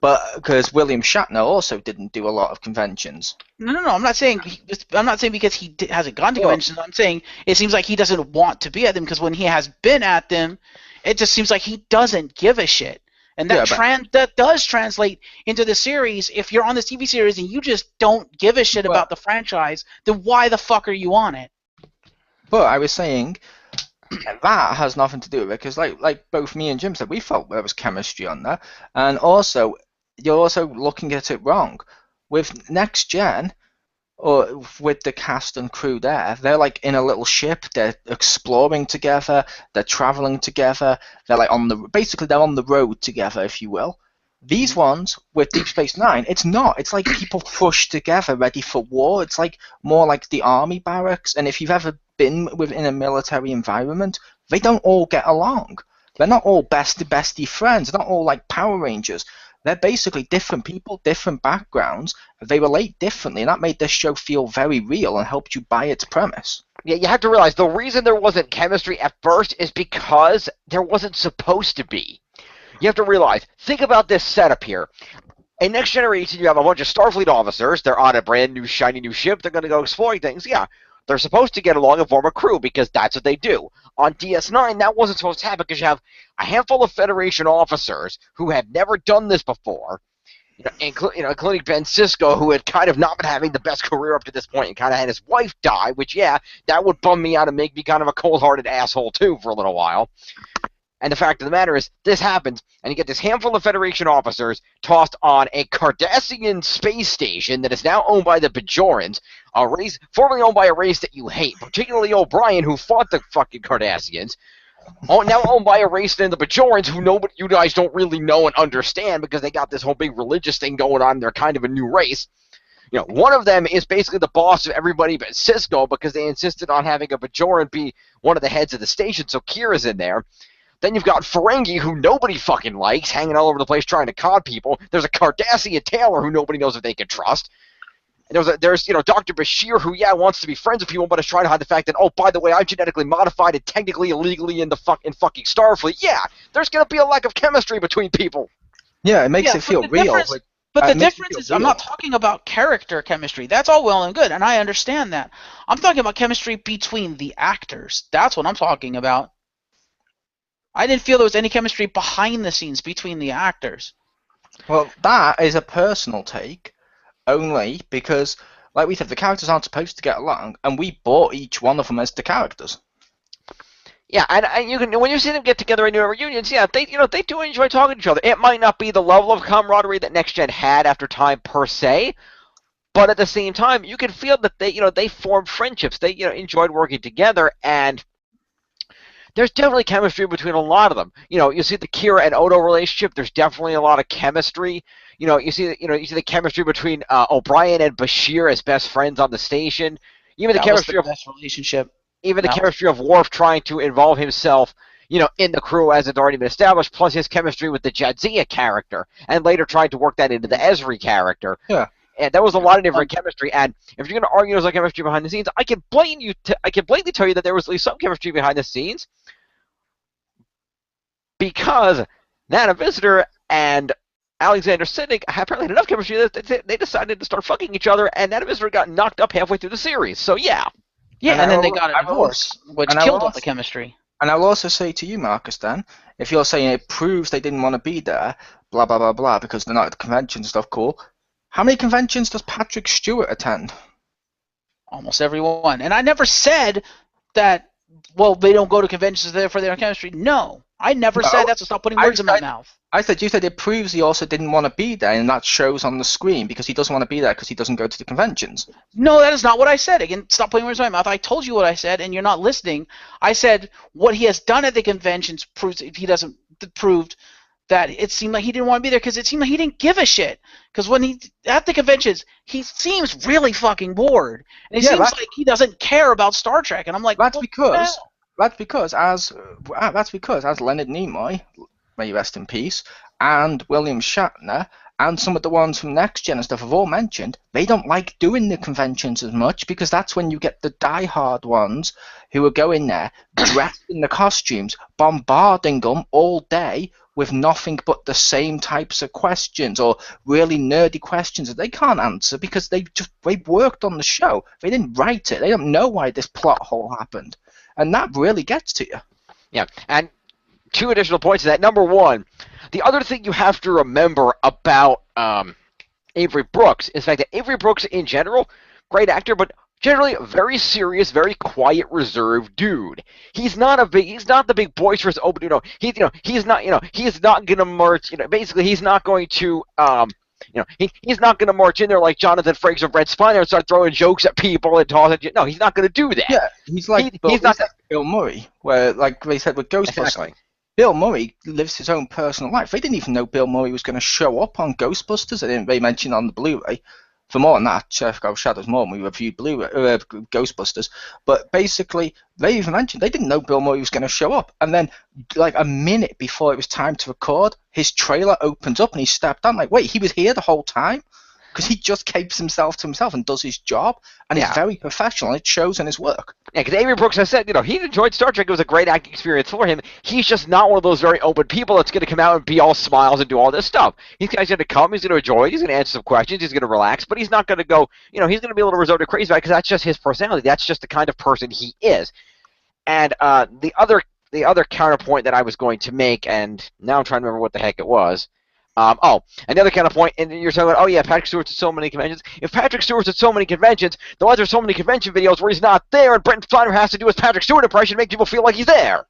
But because William Shatner also didn't do a lot of conventions. No. I'm not saying because he hasn't gone to Well- conventions. I'm saying it seems like he doesn't want to be at them because when he has been at them, it just seems like he doesn't give a shit. And that Yeah, that does translate into the series. If you're on this TV series and you just don't give a shit about the franchise, then why the fuck are you on it? But I was saying that has nothing to do with it because, like both me and Jim said, we felt there was chemistry on there, and also you're also looking at it wrong. With Next Gen, or with the cast and crew there, they're like in a little ship. They're exploring together. They're traveling together. They're like they're on the road together, if you will. These ones with Deep Space Nine, it's not. It's like people pushed together, ready for war. It's like more like the army barracks. And if you've ever been within a military environment, they don't all get along. They're not all bestie friends. They're not all like Power Rangers. They're basically different people, different backgrounds. They relate differently, and that made this show feel very real and helped you buy its premise. Yeah, you have to realize the reason there wasn't chemistry at first is because there wasn't supposed to be. You have to realize, think about this setup here. In Next Generation, you have a bunch of Starfleet officers. They're on a brand new, shiny new ship. They're going to go exploring things. Yeah, they're supposed to get along and form a crew because that's what they do. On DS9, that wasn't supposed to happen because you have a handful of Federation officers who had never done this before, including Ben Sisko, who had kind of not been having the best career up to this point and kind of had his wife die, which, yeah, that would bum me out and make me kind of a cold-hearted asshole, too, for a little while. And the fact of the matter is, this happens, and you get this handful of Federation officers tossed on a Cardassian space station that is now owned by the Bajorans, a race formerly owned by a race that you hate, particularly O'Brien, who fought the fucking Cardassians. Now owned by a race in the Bajorans who you guys don't really know and understand because they got this whole big religious thing going on. They're kind of a new race. One of them is basically the boss of everybody but Sisko because they insisted on having a Bajoran be one of the heads of the station, so Kira's in there. Then you've got Ferengi, who nobody fucking likes, hanging all over the place trying to con people. There's a Cardassian Taylor who nobody knows if they can trust. And there's Dr. Bashir, who, wants to be friends with people, but is trying to hide the fact that, oh, by the way, I'm genetically modified and technically illegally in fucking Starfleet. Yeah, there's going to be a lack of chemistry between people. Yeah, it makes it feel real. But the difference is, I'm not talking about character chemistry. That's all well and good, and I understand that. I'm talking about chemistry between the actors. That's what I'm talking about. I didn't feel there was any chemistry behind the scenes between the actors. Well, that is a personal take, only because, like we said, the characters aren't supposed to get along, and we bought each one of them as the characters. Yeah, and you can when you see them get together in new reunions, yeah, they do enjoy talking to each other. It might not be the level of camaraderie that Next Gen had after Time per se, but at the same time, you can feel that they formed friendships. They enjoyed working together, and there's definitely chemistry between a lot of them. You see the Kira and Odo relationship. There's definitely a lot of chemistry. You see the chemistry between O'Brien and Bashir as best friends on the station. Even the chemistry of best relationship. Even the chemistry of Worf trying to involve himself, in the crew as it's already been established, plus his chemistry with the Jadzia character, and later trying to work that into the Ezri character. Yeah. And there was a lot of different chemistry. And if you're going to argue there's no chemistry behind the scenes, I can blatantly tell you that there was at least some chemistry behind the scenes, because Nana Visitor and Alexander Siddig apparently had enough chemistry that they decided to start fucking each other, and Nana Visitor got knocked up halfway through the series. So yeah. Yeah, and then they got a divorce, which killed all the chemistry. And I'll also say to you, Marcus, then, if you're saying it proves they didn't want to be there, blah, blah, blah, blah, because they're not at the convention stuff, cool. How many conventions does Patrick Stewart attend? Almost every one. And I never said that, they don't go to conventions, therefore they don't have chemistry. No. I never said that, so stop putting words in my mouth. You said it proves he also didn't want to be there, and that shows on the screen because he doesn't want to be there because he doesn't go to the conventions. No, that is not what I said. Again, stop putting words in my mouth. I told you what I said, and you're not listening. I said what he has done at the conventions proves proved that it seemed like he didn't want to be there because it seemed like he didn't give a shit. Because when he at the conventions, he seems really fucking bored, and it seems like he doesn't care about Star Trek. And I'm like, that's because as Leonard Nimoy, may he rest in peace, and William Shatner, and some of the ones from Next Gen and stuff have all mentioned, they don't like doing the conventions as much because that's when you get the diehard ones who are going there, dressed in the costumes, bombarding them all day with nothing but the same types of questions or really nerdy questions that they can't answer because they worked on the show. They didn't write it. They don't know why this plot hole happened. And that really gets to you. Yeah, and 2 additional points to that. Number 1, the other thing you have to remember about Avery Brooks is the fact that Avery Brooks, in general, great actor, but generally a very serious, very quiet, reserved dude. He's not the big boisterous open. He's not gonna march. Basically, he's not going to. He's not going to march in there like Jonathan Frakes of Red Spiner and start throwing jokes at people and tossing. No, he's not going to do that. Yeah, he's like Bill Murray, where like they said with Ghostbusters. Exactly. Bill Murray lives his own personal life. They didn't even know Bill Murray was going to show up on Ghostbusters. They mentioned on the Blu-ray. For more than that, check out Shadows More when we reviewed Ghostbusters. But basically, they even mentioned they didn't know Bill Murray was going to show up. And then, like a minute before it was time to record, his trailer opens up and he stepped on. Like, wait, he was here the whole time? Because he just keeps himself to himself and does his job, and he's very professional. It shows in his work. Yeah, because Avery Brooks has said, he enjoyed Star Trek. It was a great acting experience for him. He's just not one of those very open people that's going to come out and be all smiles and do all this stuff. He's going to come, he's going to enjoy it, he's going to answer some questions, he's going to relax, but he's not going to go, he's going to be a little reserved and crazy about it because that's just his personality. That's just the kind of person he is. And the other counterpoint that I was going to make, and now I'm trying to remember what the heck it was. Another kind of point, and you're talking about, Patrick Stewart's at so many conventions. If Patrick Stewart's at so many conventions, then why there's so many convention videos where he's not there, and Brent Spiner has to do his Patrick Stewart impression to make people feel like he's there?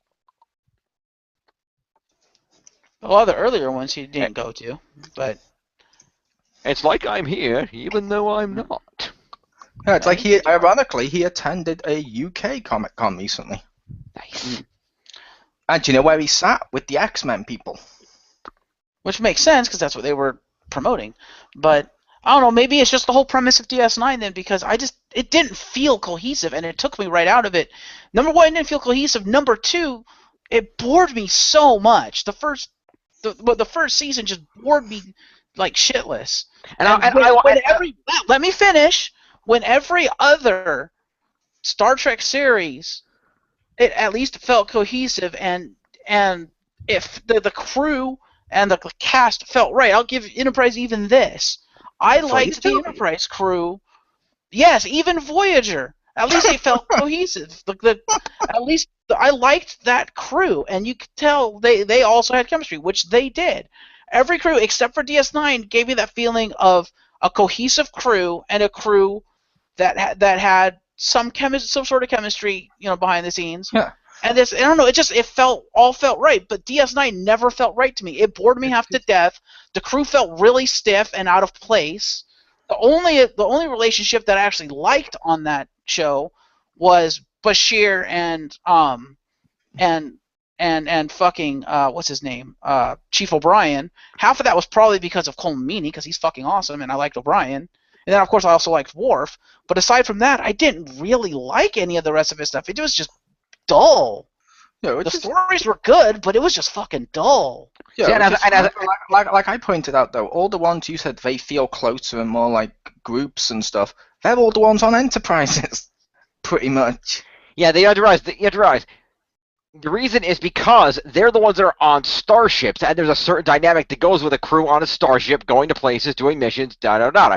Well, the earlier ones he didn't go to, but... It's like I'm here, even though I'm not. Yeah, it's like ironically, he attended a UK Comic Con recently. Nice. And do you know where he sat? With the X-Men people. Which makes sense, because that's what they were promoting. But, I don't know, maybe it's just the whole premise of DS9 then, because it didn't feel cohesive, and it took me right out of it. Number 1, it didn't feel cohesive. Number 2, it bored me so much. The first season just bored me like shitless. Let me finish. When every other Star Trek series, it at least felt cohesive, and if the crew and the cast felt right. I'll give Enterprise even this. I liked the Enterprise crew. Yes, even Voyager. At least they felt cohesive. At least I liked that crew, and you could tell they also had chemistry, which they did. Every crew except for DS9 gave me that feeling of a cohesive crew and a crew that had some sort of chemistry, behind the scenes. Yeah. And I don't know, it all felt right, but DS9 never felt right to me. It bored me half to death. The crew felt really stiff and out of place. The only relationship that I actually liked on that show was Bashir and fucking what's his name? Chief O'Brien. Half of that was probably because of Colm Meaney, because he's fucking awesome and I liked O'Brien. And then of course I also liked Worf. But aside from that, I didn't really like any of the rest of his stuff. It was just dull. Yeah, the stories were good, but it was just fucking dull. Yeah, like I pointed out though, all the ones you said they feel closer and more like groups and stuff, they're all the ones on Enterprises, pretty much. Yeah, you have to realize. The reason is because they're the ones that are on starships, and there's a certain dynamic that goes with a crew on a starship, going to places, doing missions, da-da-da-da.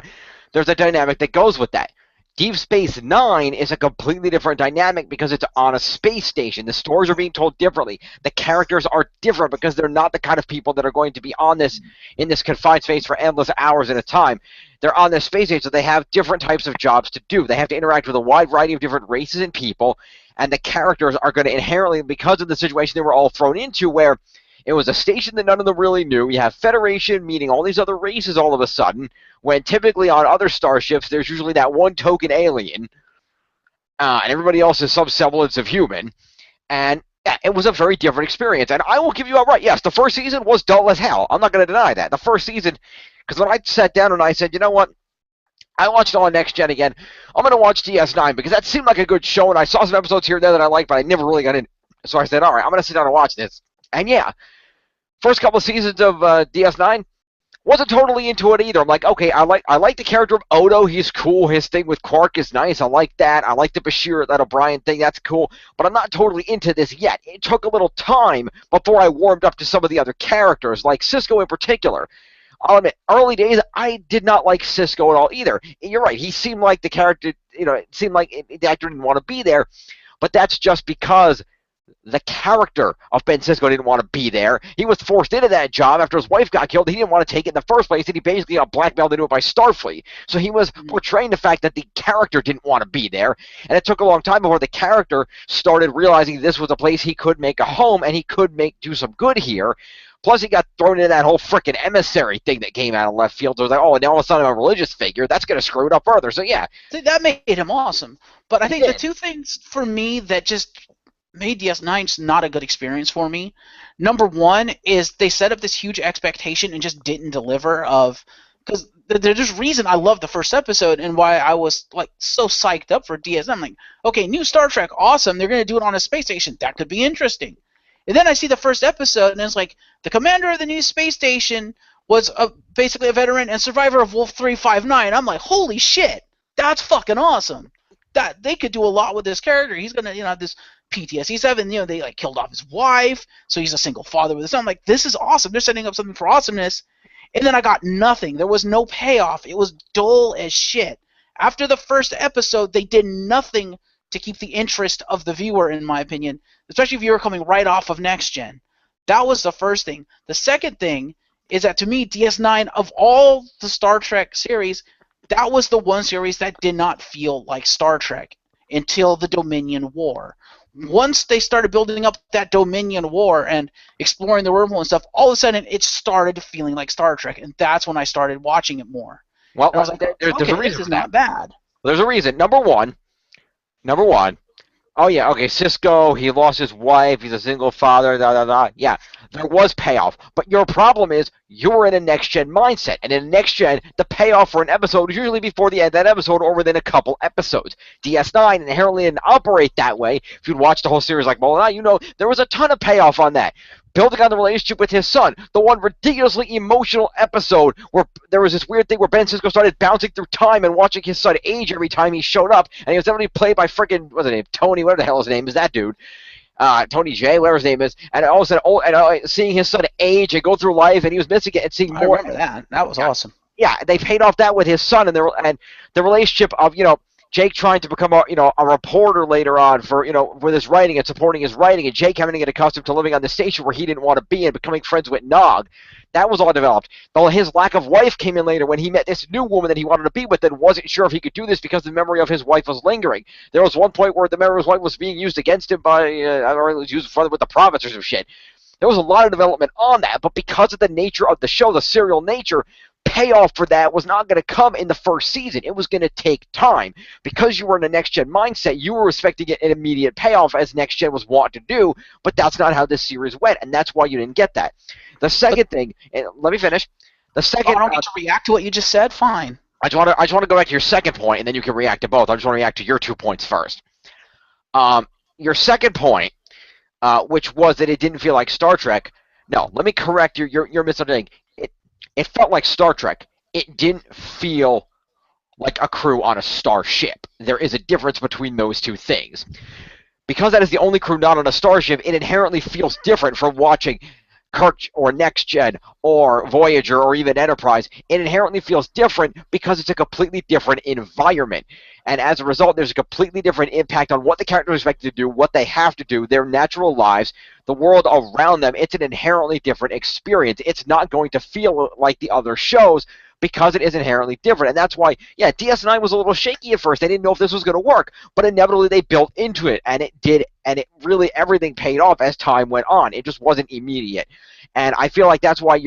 There's a dynamic that goes with that. Deep Space Nine is a completely different dynamic because it's on a space station. The stories are being told differently. The characters are different because they're not the kind of people that are going to be on this in this confined space for endless hours at a time. They're on this space station, so they have different types of jobs to do. They have to interact with a wide variety of different races and people, and the characters are going to inherently, because of the situation they were all thrown into, where it was a station that none of them really knew. You have Federation meeting all these other races all of a sudden, when typically on other starships there's usually that one token alien, and everybody else is some semblance of human. And yeah, it was a very different experience. And I will give you outright, yes, the first season was dull as hell. I'm not going to deny that. The first season, because when I sat down and I said, you know what, I watched it on Next Gen again, I'm going to watch DS9 because that seemed like a good show, and I saw some episodes here and there that I liked, but I never really got in. So I said, all right, I'm going to sit down and watch this. And yeah, first couple of seasons of DS9, wasn't totally into it either. I'm like, okay, I like the character of Odo. He's cool. His thing with Quark is nice. I like that. I like the Bashir, that O'Brien thing. That's cool. But I'm not totally into this yet. It took a little time before I warmed up to some of the other characters, like Cisco in particular. I'll admit, early days, I did not like Cisco at all either. And you're right. He seemed like the character, it seemed like the actor didn't want to be there. But that's just because the character of Ben Sisko didn't want to be there. He was forced into that job after his wife got killed. He didn't want to take it in the first place, and he basically got blackmailed into it by Starfleet. So he was portraying the fact that the character didn't want to be there, and it took a long time before the character started realizing this was a place he could make a home, and he could do some good here. Plus, he got thrown into that whole frickin' emissary thing that came out of left field. So it was like, oh, and now all of a sudden I'm a religious figure. That's going to screw it up further. So, yeah. See, that made him awesome. But I think the two things for me that just made DS9 just not a good experience for me. Number one is they set up this huge expectation and just didn't deliver. Because there's a reason I loved the first episode and why I was like so psyched up for DS9. I'm like, okay, new Star Trek, awesome. They're going to do it on a space station. That could be interesting. And then I see the first episode, and it's like, the commander of the new space station was basically a veteran and survivor of Wolf 359. I'm like, holy shit, that's fucking awesome. That they could do a lot with this character. He's gonna, have this PTSD 7. They like killed off his wife, so he's a single father with his son. I'm like, this is awesome. They're setting up something for awesomeness. And then I got nothing. There was no payoff. It was dull as shit. After the first episode, they did nothing to keep the interest of the viewer, in my opinion, especially if you were coming right off of Next Gen. That was the first thing. The second thing is that, to me, DS9, of all the Star Trek series, that was the one series that did not feel like Star Trek until the Dominion War. Once they started building up that Dominion War and exploring the wormhole and stuff, all of a sudden it started feeling like Star Trek, and that's when I started watching it more. Well, and I was like, there's a reason. This is not bad. There's a reason. Number one, oh yeah, okay, Cisco, he lost his wife, he's a single father, yeah, there was payoff. But your problem is, you're in a next-gen mindset, and in a next-gen, the payoff for an episode is usually before the end of that episode or within a couple episodes. DS9 inherently didn't operate that way. If you'd watched the whole series like Molina, there was a ton of payoff on that. Building on the relationship with his son, the one ridiculously emotional episode where there was this weird thing where Ben Sisko started bouncing through time and watching his son age every time he showed up, and he was evidently played by frickin', what's his name, Tony, whatever the hell his name is, that dude. Tony J, whatever his name is, and all of a sudden, seeing his son age and go through life, and he was missing it and seeing more. I remember that. That was awesome. Yeah, they paid off that with his son and the relationship of, Jake trying to become a reporter later on for with his writing and supporting his writing, and Jake having to get accustomed to living on the station where he didn't want to be and becoming friends with Nog. That was all developed. Though his lack of wife came in later when he met this new woman that he wanted to be with and wasn't sure if he could do this because the memory of his wife was lingering. There was one point where the memory of his wife was being used against him by, or it was used with the province or some shit. There was a lot of development on that, but because of the nature of the show, the serial nature, payoff for that was not going to come in the first season. It was going to take time. Because you were in a next-gen mindset, you were expecting an immediate payoff as next-gen was wont to do, but that's not how this series went, and that's why you didn't get that. The second thing, and let me finish. The second, I don't get to react to what you just said? Fine. I just want to go back to your second point, and then you can react to both. I just want to react to your 2 points first. Your second point, which was that it didn't feel like Star Trek. No, let me correct your misunderstanding. It felt like Star Trek. It didn't feel like a crew on a starship. There is a difference between those two things. Because that is the only crew not on a starship, it inherently feels different from watching Kirk or Next Gen or Voyager or even Enterprise. It inherently feels different because it's a completely different environment. And as a result, there's a completely different impact on what the characters are expected to do, what they have to do, their natural lives, the world around them. It's an inherently different experience. It's not going to feel like the other shows because it is inherently different. And that's why, yeah, DS9 was a little shaky at first. They didn't know if this was going to work, but inevitably they built into it, and it did, and it really, everything paid off as time went on. It just wasn't immediate. And I feel like that's why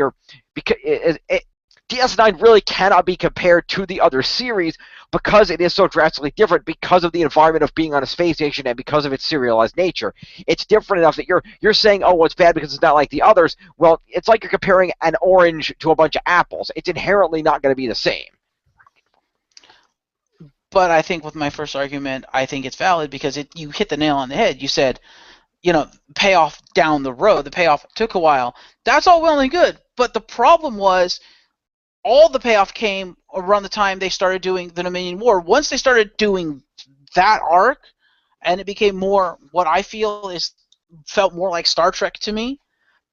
DS9 really cannot be compared to the other series because it is so drastically different because of the environment of being on a space station and because of its serialized nature. It's different enough that you're saying, oh, well, it's bad because it's not like the others. Well, it's like you're comparing an orange to a bunch of apples. It's inherently not going to be the same. But I think with my first argument, I think it's valid because you hit the nail on the head. You said, payoff down the road. The payoff took a while. That's all well and good. But the problem was all the payoff came around the time they started doing the Dominion War. Once they started doing that arc, and it became more what I feel felt more like Star Trek to me.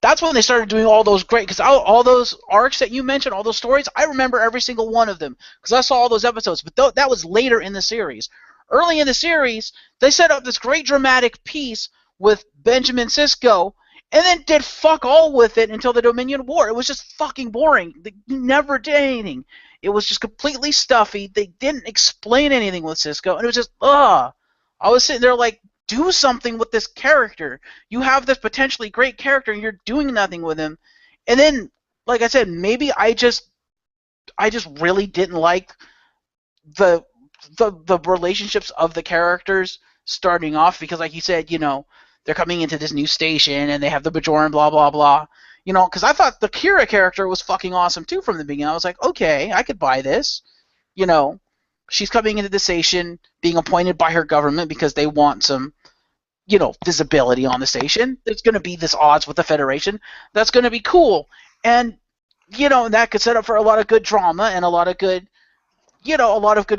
That's when they started doing all those great, because all those arcs that you mentioned, all those stories, I remember every single one of them because I saw all those episodes. But that was later in the series. Early in the series, they set up this great dramatic piece with Benjamin Sisko, and then did fuck all with it until the Dominion War. It was just fucking boring. They never did anything. It was just completely stuffy. They didn't explain anything with Sisko, and it was just, ugh. I was sitting there like, do something with this character. You have this potentially great character, and you're doing nothing with him. And then, like I said, maybe I just really didn't like the relationships of the characters starting off, because, like you said, they're coming into this new station, and they have the Bajoran, blah, blah, blah. Because I thought the Kira character was fucking awesome, too, from the beginning. I was like, okay, I could buy this. She's coming into the station, being appointed by her government because they want some, visibility on the station. There's going to be this odds with the Federation. That's going to be cool. And, that could set up for a lot of good drama and a lot of good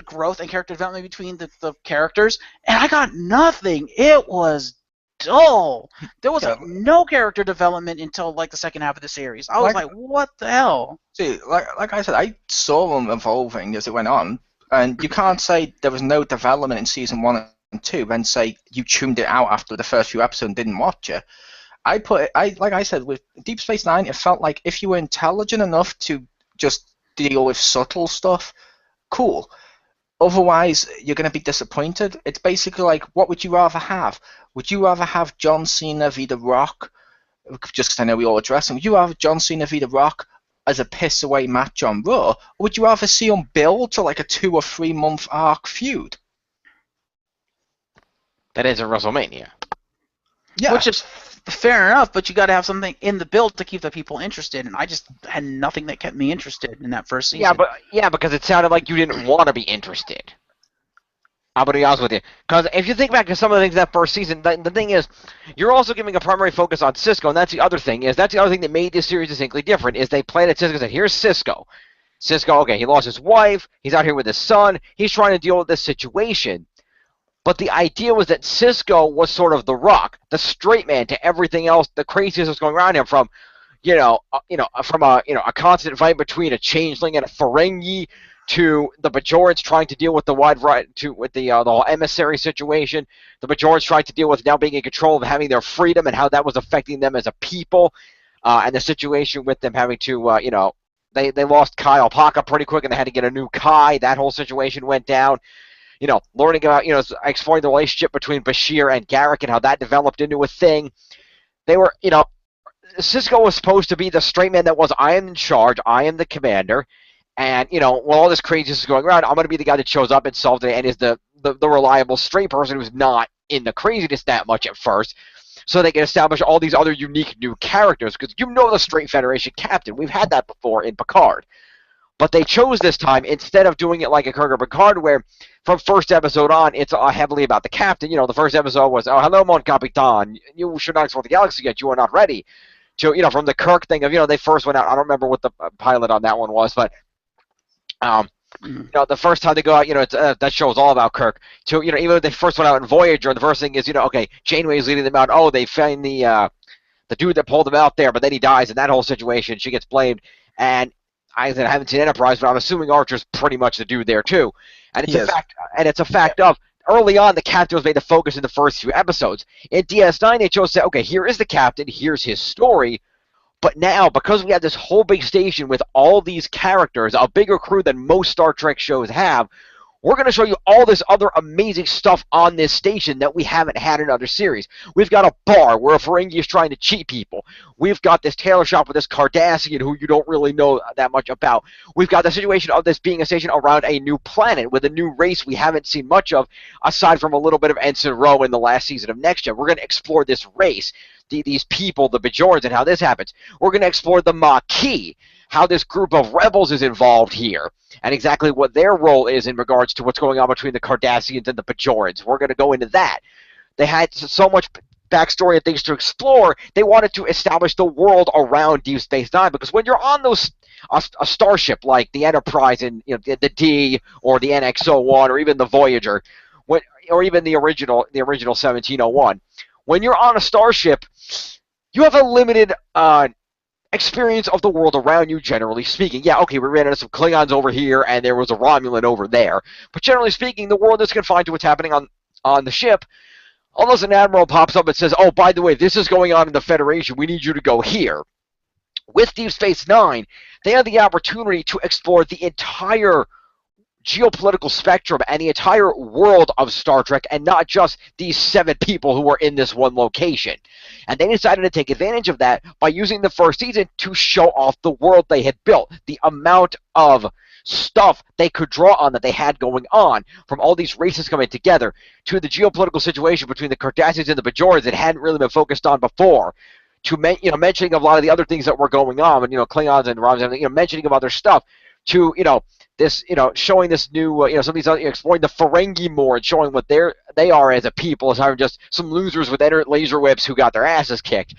growth and character development between the characters. And I got nothing. It was dull. There was no character development until like the second half of the series. I was like, what the hell? See, like I said, I saw them evolving as it went on, and you can't say there was no development in season 1 and 2, then say you tuned it out after the first few episodes and didn't watch it. Like I said, with Deep Space Nine, it felt like if you were intelligent enough to just deal with subtle stuff, cool. Otherwise, you're going to be disappointed. It's basically like, what would you rather have? Would you rather have John Cena v. The Rock, just because I know we all address him, would you rather John Cena v. The Rock as a piss-away match on Raw, or would you rather see him build to like a 2 or 3 month arc feud? That is a WrestleMania. Yeah. Which is fair enough, but you got to have something in the build to keep the people interested, and I just had nothing that kept me interested in that first season. Yeah, because it sounded like you didn't want to be interested. I'm going to be honest with you. Because if you think back to some of the things that first season, the thing is, you're also giving a primary focus on Sisko, and that's the other thing that made this series distinctly different, is they planted Sisko and said, here's Sisko. Sisko, okay, he lost his wife, he's out here with his son, he's trying to deal with this situation. But the idea was that Sisko was sort of the Rock, the straight man to everything else, the craziness that's going around him, from a constant fight between a changeling and a Ferengi, to the Bajorans trying to deal with the whole emissary situation. The Bajorans trying to deal with now being in control of having their freedom and how that was affecting them as a people, and the situation with them having to, they lost Kai Alpaca pretty quick and they had to get a new Kai. That whole situation went down. Learning about, exploring the relationship between Bashir and Garrick and how that developed into a thing. They were, Sisko was supposed to be the straight man that was, I am in charge, I am the commander. And, while all this craziness is going around, I'm going to be the guy that shows up and solves it and is the reliable straight person who's not in the craziness that much at first, so they can establish all these other unique new characters, because the straight Federation captain. We've had that before in Picard. But they chose this time, instead of doing it like a Kirk or Picard, where from first episode on, it's heavily about the captain. The first episode was, oh, hello, mon capitan, you should not explore the galaxy yet, you are not ready. To, from the Kirk thing of, they first went out, I don't remember what the pilot on that one was, but the first time they go out, that show is all about Kirk. To, even when they first went out in Voyager, the first thing is, okay, Janeway's leading them out. Oh, they find the dude that pulled them out there, but then he dies in that whole situation. She gets blamed. And I haven't seen Enterprise, but I'm assuming Archer's pretty much the dude there too. And it's a fact of, early on, the captain was made the focus in the first few episodes. In DS9, they chose to say, okay, here is the captain, here's his story. But now, because we have this whole big station with all these characters, a bigger crew than most Star Trek shows have, we're going to show you all this other amazing stuff on this station that we haven't had in other series. We've got a bar where a Ferengi is trying to cheat people. We've got this tailor shop with this Cardassian who you don't really know that much about. We've got the situation of this being a station around a new planet with a new race we haven't seen much of, aside from a little bit of Ensign Ro in the last season of Next Gen. We're going to explore this race, these people, the Bajorans, and how this happens. We're going to explore the Maquis, how this group of rebels is involved here, and exactly what their role is in regards to what's going on between the Cardassians and the Bajorans. We're going to go into that. They had so much backstory and things to explore, they wanted to establish the world around Deep Space Nine, because when you're on a starship like the Enterprise and the D or the NX-01 or even the Voyager, or even the original 1701, when you're on a starship, you have a limited experience of the world around you, generally speaking. Yeah, okay, we ran into some Klingons over here, and there was a Romulan over there. But generally speaking, the world is confined to what's happening on the ship, unless an admiral pops up and says, oh, by the way, this is going on in the Federation. We need you to go here. With Deep Space Nine, they had the opportunity to explore the entire geopolitical spectrum and the entire world of Star Trek, and not just these 7 people who were in this one location. And they decided to take advantage of that by using the first season to show off the world they had built, the amount of stuff they could draw on that they had going on, from all these races coming together to the geopolitical situation between the Cardassians and the Bajorans that hadn't really been focused on before, to mentioning of a lot of the other things that were going on, and Klingons and Romulans, mentioning of other stuff, to this, showing this new, some of these other, exploring the Ferengi more and showing what they are as a people, as having just some losers with laser whips who got their asses kicked,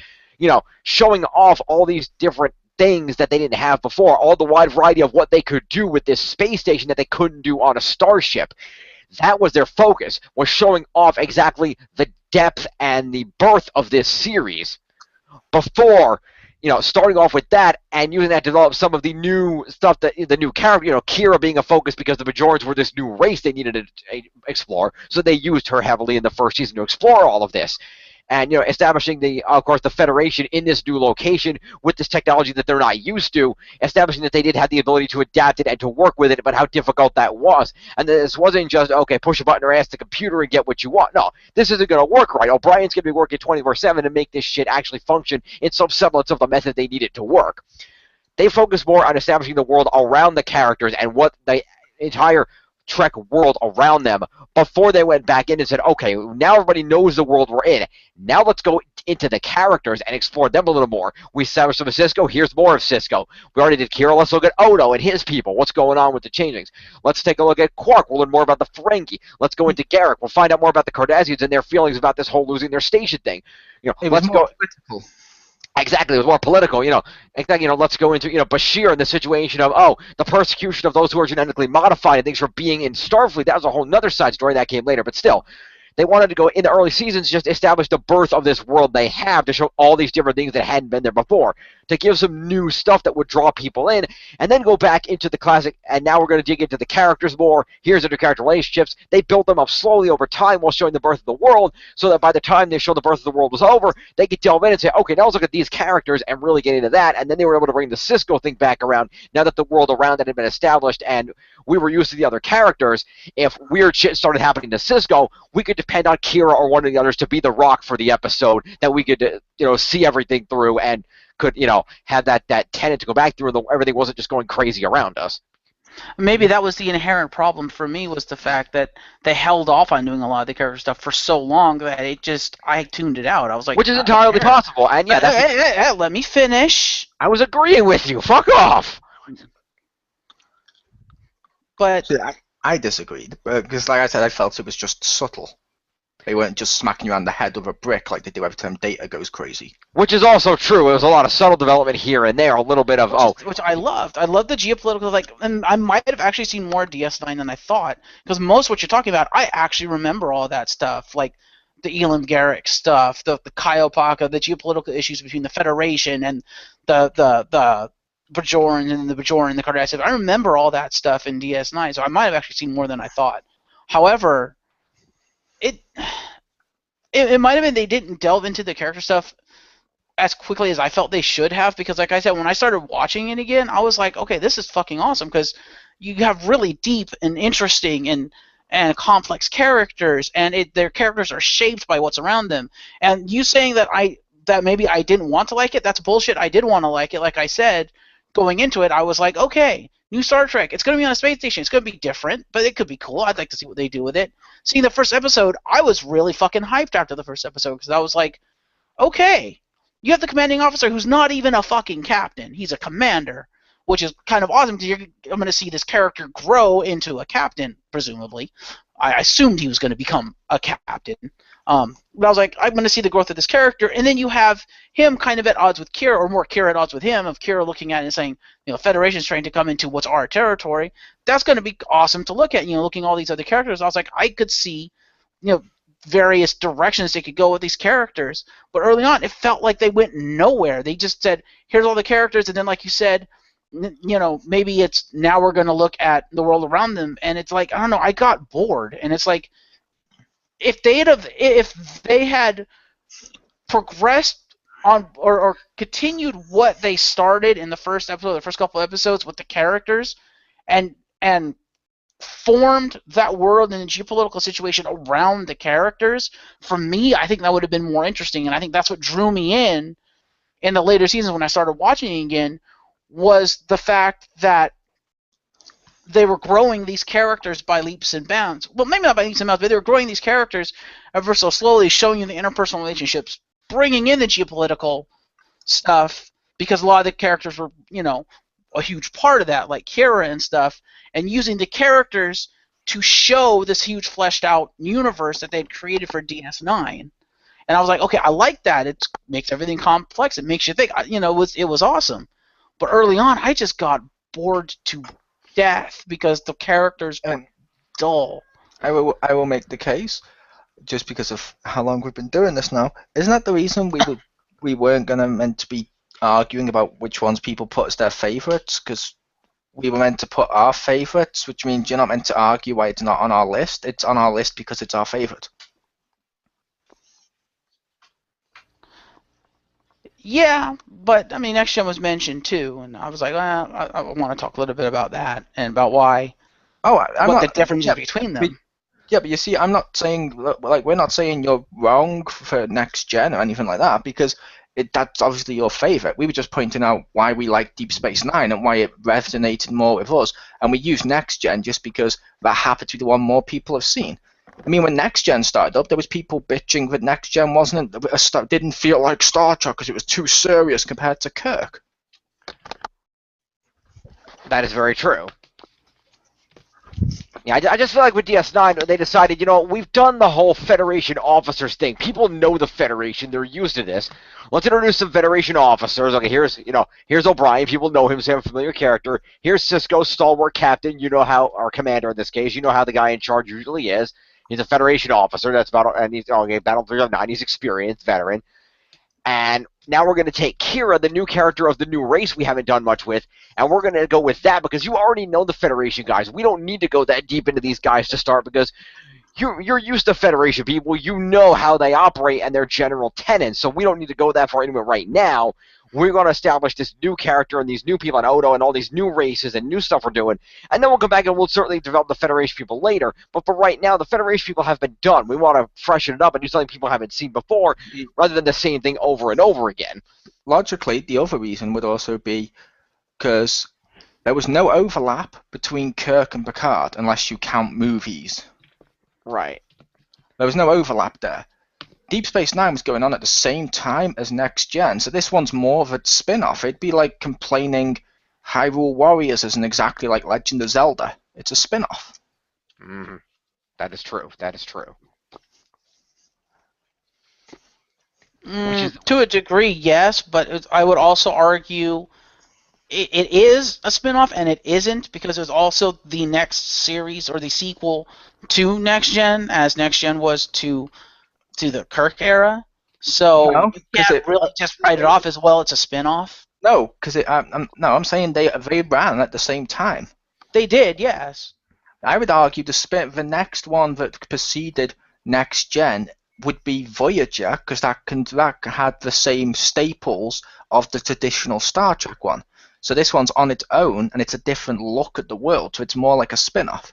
showing off all these different things that they didn't have before, all the wide variety of what they could do with this space station that they couldn't do on a starship. That was their focus, was showing off exactly the depth and the birth of this series before, starting off with that and using that to develop some of the new stuff, the new character, Kira being a focus because the Bajorans were this new race they needed to explore, so they used her heavily in the first season to explore all of this. And establishing of course the Federation in this new location with this technology that they're not used to, establishing that they did have the ability to adapt it and to work with it, but how difficult that was. And this wasn't just, okay, push a button or ask the computer and get what you want. No, this isn't going to work right. O'Brien's going to be working 24/7 to make this shit actually function in some semblance of the method they need it to work. They focus more on establishing the world around the characters and what the entire Trek world around them before they went back in and said, okay, now everybody knows the world we're in. Now let's go into the characters and explore them a little more. We established some of Sisko. Here's more of Sisko. We already did Kira. Let's look at Odo and his people. What's going on with the changelings? Let's take a look at Quark. We'll learn more about the Ferengi. Let's go into Garrick. We'll find out more about the Cardassians and their feelings about this whole losing their station thing. Let's go. Political. Exactly, it was more political, let's go into, Bashir and the situation of, the persecution of those who are genetically modified and things for being in Starfleet. That was a whole nother side story that came later, but still. They wanted to go in the early seasons, just establish the birth of this world they have to show all these different things that hadn't been there before, to give some new stuff that would draw people in, and then go back into the classic, and now we're going to dig into the characters more. Here's the character relationships. They built them up slowly over time while showing the birth of the world, so that by the time they show the birth of the world was over, they could delve in and say, okay, now let's look at these characters and really get into that, and then they were able to bring the Sisko thing back around, now that the world around it had been established, and we were used to the other characters. If weird shit started happening to Sisko, we could depend on Kira or one of the others to be the rock for the episode, that we could, see everything through and could, have that tenet to go back through, and everything wasn't just going crazy around us. Maybe that was the inherent problem for me, was the fact that they held off on doing a lot of the character stuff for so long that I tuned it out. I was like, which is entirely possible, and yeah, hey, let me finish. I was agreeing with you. Fuck off. But I disagreed, because like I said, I felt it was just subtle. They weren't just smacking you on the head with a brick like they do every time Data goes crazy. Which is also true. It was a lot of subtle development here and there, a little bit of, which I loved. I loved the geopolitical, and I might have actually seen more DS9 than I thought, because most of what you're talking about, I actually remember all that stuff, like the Elam Garrick stuff, the Kaiopaka, the geopolitical issues between the Federation and the Bajoran and the Cardassians. I remember all that stuff in DS9, so I might have actually seen more than I thought. However, it might have been they didn't delve into the character stuff as quickly as I felt they should have, because like I said, when I started watching it again, I was like, okay, this is fucking awesome, because you have really deep and interesting and complex characters, and their characters are shaped by what's around them. And you saying that maybe I didn't want to like it, that's bullshit. I did want to like it. Like I said, going into it, I was like, okay, new Star Trek. It's going to be on a space station. It's going to be different, but it could be cool. I'd like to see what they do with it. Seeing the first episode, I was really fucking hyped after the first episode, because I was like, okay, you have the commanding officer who's not even a fucking captain. He's a commander. which is kind of awesome because I'm going to see this character grow into a captain, presumably. I assumed he was going to become a captain. But I was like, I'm going to see the growth of this character, and then you have him kind of at odds with Kira, or more Kira at odds with him, of Kira looking at it and saying, Federation's trying to come into what's our territory. That's going to be awesome to look at, looking at all these other characters. I was like, I could see, various directions they could go with these characters. But early on, it felt like they went nowhere. They just said, here's all the characters, and then like you said, maybe it's now we're going to look at the world around them, and it's like, I don't know, I got bored, and it's like, if they had progressed on or continued what they started in the first episode, the first couple episodes with the characters, and formed that world and the geopolitical situation around the characters, for me, I think that would have been more interesting, and I think that's what drew me in the later seasons when I started watching it again, was the fact that they were growing these characters by leaps and bounds. Well, maybe not by leaps and bounds, but they were growing these characters ever so slowly, showing you the interpersonal relationships, bringing in the geopolitical stuff, because a lot of the characters were, a huge part of that, like Kira and stuff, and using the characters to show this huge fleshed out universe that they'd created for DS9. And I was like, okay, I like that. It makes everything complex. It makes you think. It was awesome. But early on, I just got bored to death because the characters were dull. I will make the case, just because of how long we've been doing this now. Isn't that the reason we weren't meant to be arguing about which ones people put as their favourites? Because we were meant to put our favourites, which means you're not meant to argue why it's not on our list. It's on our list because it's our favourite. Yeah, but I mean, Next Gen was mentioned too, and I was like, well, I want to talk a little bit about that and about why. The difference is between them. Yeah, but you see, I'm not saying, like, we're not saying you're wrong for Next Gen or anything like that, because that's obviously your favourite. We were just pointing out why we like Deep Space Nine and why it resonated more with us, and we use Next Gen just because that happened to be the one more people have seen. I mean, when Next Gen started up, there was people bitching that Next Gen didn't feel like Star Trek because it was too serious compared to Kirk. That is very true. Yeah, I just feel like with DS9, they decided, we've done the whole Federation officers thing. People know the Federation. They're used to this. Let's introduce some Federation officers. Okay, here's O'Brien. People know him, so a familiar character. Here's Cisco, stalwart captain. You know how, our commander in this case, you know how the guy in charge usually is. He's a Federation officer. And he's Battlefield 9. He's experienced, veteran. And now we're going to take Kira, the new character of the new race we haven't done much with, and we're going to go with that because you already know the Federation guys. We don't need to go that deep into these guys to start because you're used to Federation people. You know how they operate and their general tenets, so we don't need to go that far into it right now. We're going to establish this new character and these new people and Odo and all these new races and new stuff we're doing. And then we'll come back and we'll certainly develop the Federation people later. But for right now, the Federation people have been done. We want to freshen it up and do something people haven't seen before rather than the same thing over and over again. Logically, the other reason would also be because there was no overlap between Kirk and Picard unless you count movies. Right. There was no overlap there. Deep Space Nine was going on at the same time as Next Gen, so this one's more of a spin-off. It'd be like complaining Hyrule Warriors isn't exactly like Legend of Zelda. It's a spin-off. Mm-hmm. That is true. That is true. To a degree, yes, but I would also argue it is a spin-off and it isn't, because there's also the next series or the sequel to Next Gen, as Next Gen was to the Kirk era, so you can't really just write it off as, well, it's a spin-off. No, because I'm saying they ran at the same time. They did, yes. I would argue the next one that preceded Next Gen would be Voyager, because that had the same staples of the traditional Star Trek one. So this one's on its own, and it's a different look at the world, so it's more like a spin-off.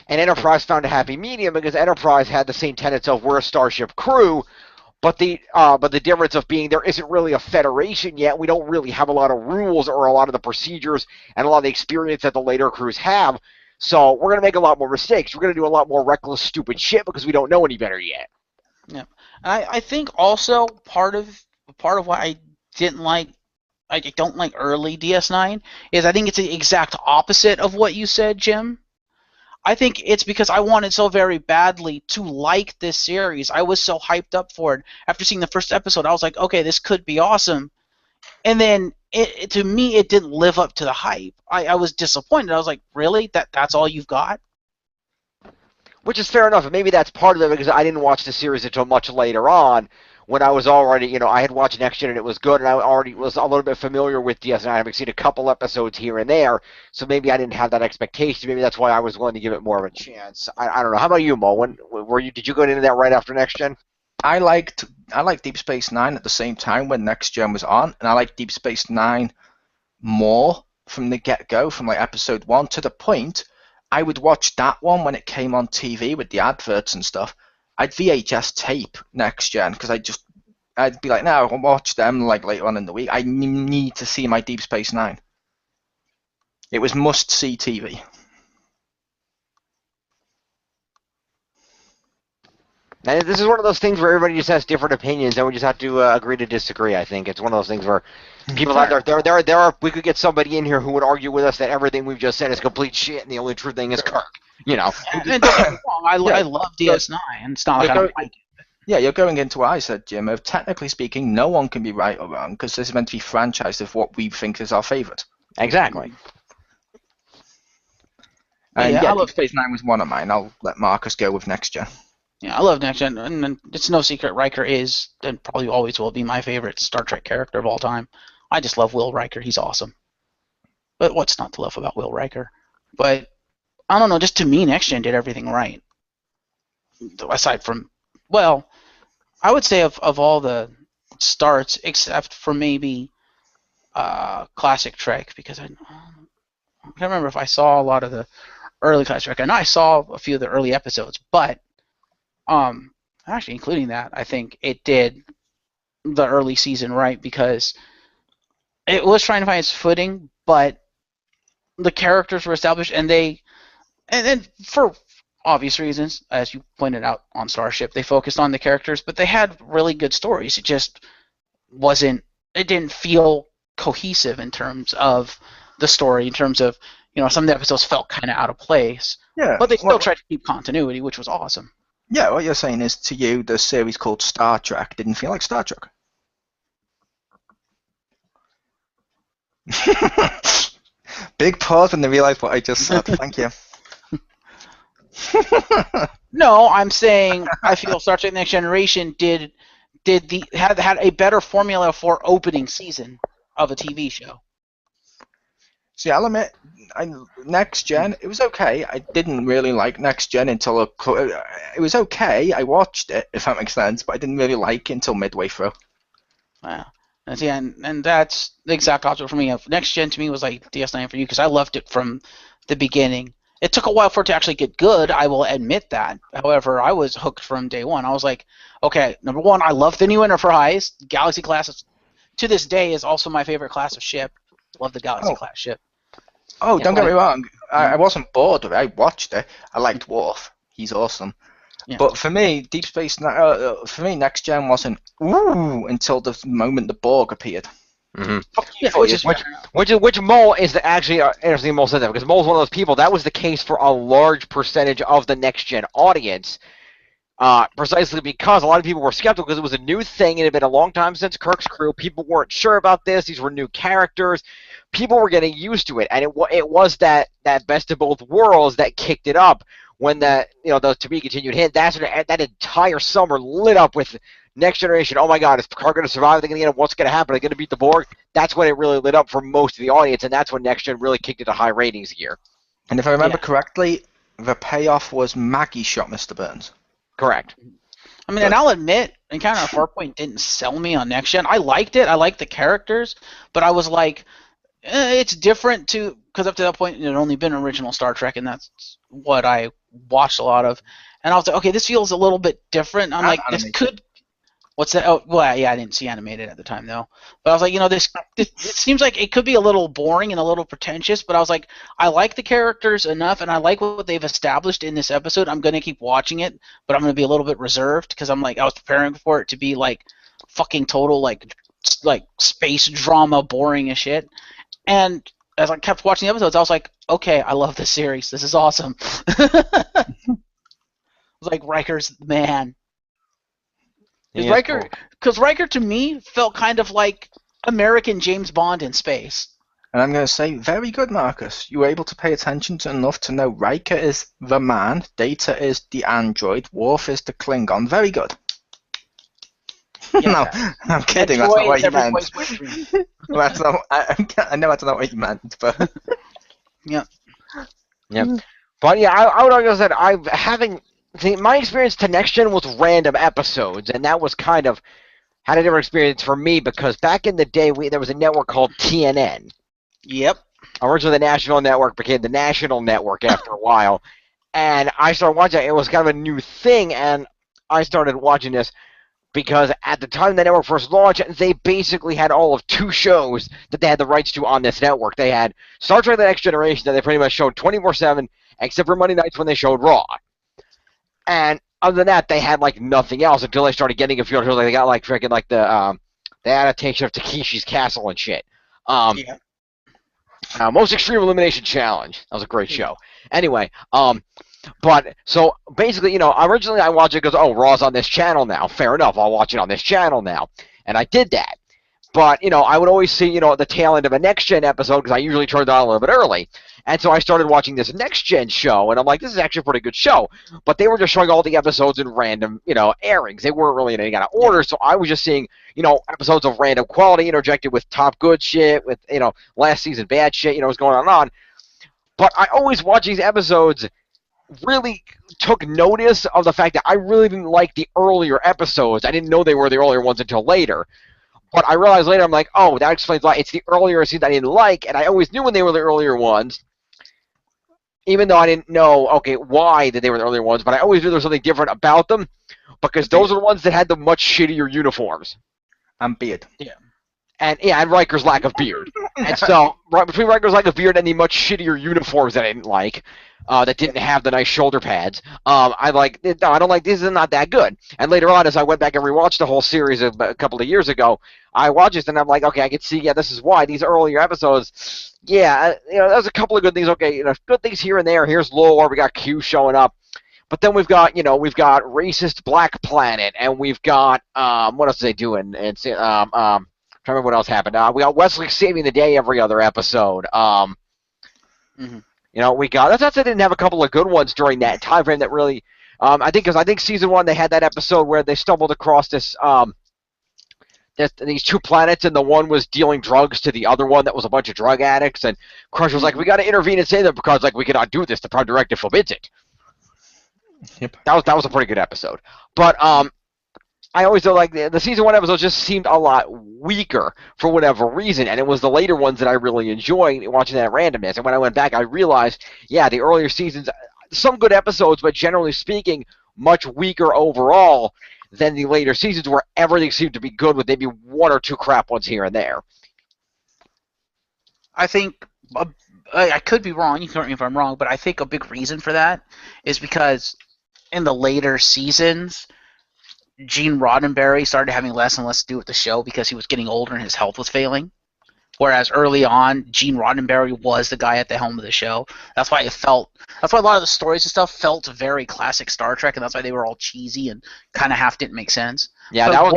And Enterprise found a happy medium because Enterprise had the same tenets of we're a starship crew, but the difference of being there isn't really a federation yet. We don't really have a lot of rules or a lot of the procedures and a lot of the experience that the later crews have. So we're going to make a lot more mistakes. We're going to do a lot more reckless, stupid shit because we don't know any better yet. Yeah, I think also part of why I didn't like I don't like early DS9 is I think it's the exact opposite of what you said, Jim. I think it's because I wanted so very badly to like this series. I was so hyped up for it. After seeing the first episode, I was like, okay, this could be awesome. And then, to me, it didn't live up to the hype. I was disappointed. I was like, really? That's all you've got? Which is fair enough, and maybe that's part of it because I didn't watch the series until much later on, when I was already, I had watched Next Gen and it was good, and I already was a little bit familiar with DS9, having seen a couple episodes here and there, so maybe I didn't have that expectation. Maybe that's why I was willing to give it more of a chance. I don't know. How about you, Mo? Did you go into that right after Next Gen? I liked Deep Space Nine at the same time when Next Gen was on, and I liked Deep Space Nine more from the get-go, from like episode 1 to the point I would watch that one when it came on TV with the adverts and stuff. I'd VHS tape Next Gen because I'd be like, no, I'll watch them like later on in the week. I need to see my Deep Space Nine. It was must-see TV. And this is one of those things where everybody just has different opinions, and we just have to agree to disagree. I think it's one of those things where people out there, we could get somebody in here who would argue with us that everything we've just said is complete shit, and the only true thing is Kirk. And don't get me wrong, I love DS9. It's not like I don't like it. Yeah, you're going into what I said, Jim, of technically speaking, no one can be right or wrong because this is meant to be franchised of what we think is our favourite. Exactly. And Deep Space Nine was one of mine. I'll let Marcus go with Next Gen. Yeah, I love Next Gen, and it's no secret Riker is, and probably always will be, my favorite Star Trek character of all time. I just love Will Riker. He's awesome. But what's not to love about Will Riker? But, I don't know, just to me, Next Gen did everything right. Aside from, well, I would say of all the starts, except for maybe Classic Trek, because I can't remember if I saw a lot of the early Classic Trek. I know I saw a few of the early episodes, but actually, including that, I think it did the early season right because it was trying to find its footing, but the characters were established, and then for obvious reasons, as you pointed out on Starship, they focused on the characters, but they had really good stories. It just it didn't feel cohesive in terms of the story, in terms of, some of the episodes felt kind of out of place. Yeah. But they still tried to keep continuity, which was awesome. Yeah, what you're saying is, to you, the series called Star Trek didn't feel like Star Trek. Big pause when they realised what I just said. Thank you. No, I'm saying I feel Star Trek Next Generation had a better formula for opening season of a TV show. See, I'll admit, Next Gen, it was okay. I didn't really like Next Gen until it was okay. I watched it, if that makes sense, but I didn't really like it until midway through. Wow. And see, and that's the exact opposite for me. Next Gen to me was like DS9 for you because I loved it from the beginning. It took a while for it to actually get good, I will admit that. However, I was hooked from day one. I was like, okay, number one, I love the new Enterprise. Galaxy class, to this day, is also my favorite class of ship. Love the Galaxy class ship. Oh, don't get me wrong. I wasn't bored with it. I watched it. I liked Worf. He's awesome. Yeah. But for me, Deep Space Next Gen wasn't until the moment the Borg appeared. Mm-hmm. Yeah, which Mole is actually interesting. Mole said that because Mole's one of those people that was the case for a large percentage of the Next Gen audience, precisely because a lot of people were skeptical because it was a new thing. It had been a long time since Kirk's crew. People weren't sure about this. These were new characters. People were getting used to it, and it was that best of both worlds that kicked it up. When the to be continued hit, that entire summer lit up with Next Generation. Oh my God, is Picard going to survive? Are they going to get him? What's going to happen? Are they going to beat the Borg? That's when it really lit up for most of the audience, and that's when Next Gen really kicked into high ratings gear. And if I remember correctly, the payoff was Maggie shot Mr. Burns. Correct. I mean, and I'll admit, Encounter at Farpoint didn't sell me on Next Gen. I liked it. I liked the characters, but I was like, it's different because up to that point it had only been original Star Trek, and that's what I watched a lot of. And I was like, okay, this feels a little bit different. I'm like, this could. What's that? Oh, well, yeah, I didn't see animated at the time though. But I was like, this it seems like it could be a little boring and a little pretentious. But I was like, I like the characters enough, and I like what they've established in this episode. I'm gonna keep watching it, but I'm gonna be a little bit reserved because I'm like, I was preparing for it to be like fucking total like like space drama, boring as shit. And as I kept watching the episodes, I was like, okay, I love this series. This is awesome. It was like Riker's the man. Because Riker to me felt kind of like American James Bond in space. And I'm going to say, very good, Marcus. You were able to pay attention to enough to know Riker is the man, Data is the android, Worf is the Klingon. Very good. Yeah. No, I'm kidding. That's not what you meant. That's not. I know that's not what you meant, but yeah. But yeah, I would argue that my experience to Next Gen was random episodes, and that was kind of had a different experience for me because back in the day there was a network called TNN. Yep. Originally, the National Network became the National Network after a while, and I started watching it. It was kind of a new thing, and I started watching this because at the time the network first launched, they basically had all of 2 shows that they had the rights to on this network. They had Star Trek The Next Generation that they pretty much showed 24/7, except for Monday nights when they showed Raw. And other than that, they had like nothing else until they started getting a few other shows. Like, they got like freaking like the adaptation of Takeshi's Castle and shit. Yeah. Most Extreme Elimination Challenge. That was a great show. Anyway, but so basically, originally I watched it because Raw's on this channel now. Fair enough, I'll watch it on this channel now, and I did that. But I would always see the tail end of a Next Gen episode because I usually turned it on a little bit early, and so I started watching this Next Gen show, and I'm like, this is actually a pretty good show. But they were just showing all the episodes in random, airings. They weren't really in any kind of order, so I was just seeing, episodes of random quality interjected with top good shit, with last season bad shit, what's going on. But I always watch these episodes. Really took notice of the fact that I really didn't like the earlier episodes. I didn't know they were the earlier ones until later. But I realized later, I'm like, oh, that explains why. It's the earlier scenes I didn't like, and I always knew when they were the earlier ones, even though I didn't know, why that they were the earlier ones, but I always knew there was something different about them, because those are the ones that had the much shittier uniforms. and beard. Yeah. And Riker's lack of beard. And so, between Riker's lack of beard and the much shittier uniforms that I didn't like, that didn't have the nice shoulder pads, I don't like, this is not that good. And later on, as I went back and rewatched the whole series a couple of years ago, I watched this and I'm like, okay, I can see, this is why these earlier episodes, there's a couple of good things, good things here and there. Here's lore, we got Q showing up. But then we've got racist Black Planet, and we've got, what else are they doing? And trying to remember what else happened. We got Wesley saving the day every other episode. We got that's they didn't have a couple of good ones during that time frame that really. I think season 1 they had that episode where they stumbled across this these 2 planets, and the one was dealing drugs to the other one that was a bunch of drug addicts, and Crusher was like, we got to intervene and save them because we cannot do this. The Prime Directive forbids it. Yep. That was a pretty good episode, but I always feel like the season 1 episodes just seemed a lot weaker for whatever reason, and it was the later ones that I really enjoyed watching that randomness. And when I went back, I realized, the earlier seasons, some good episodes, but generally speaking, much weaker overall than the later seasons where everything seemed to be good with maybe 1 or 2 crap ones here and there. I think, I could be wrong, you can correct me if I'm wrong, but I think a big reason for that is because in the later seasons, Gene Roddenberry started having less and less to do with the show because he was getting older and his health was failing. Whereas early on, Gene Roddenberry was the guy at the helm of the show. That's why a lot of the stories and stuff felt very classic Star Trek, and that's why they were all cheesy and kind of half didn't make sense. Yeah, but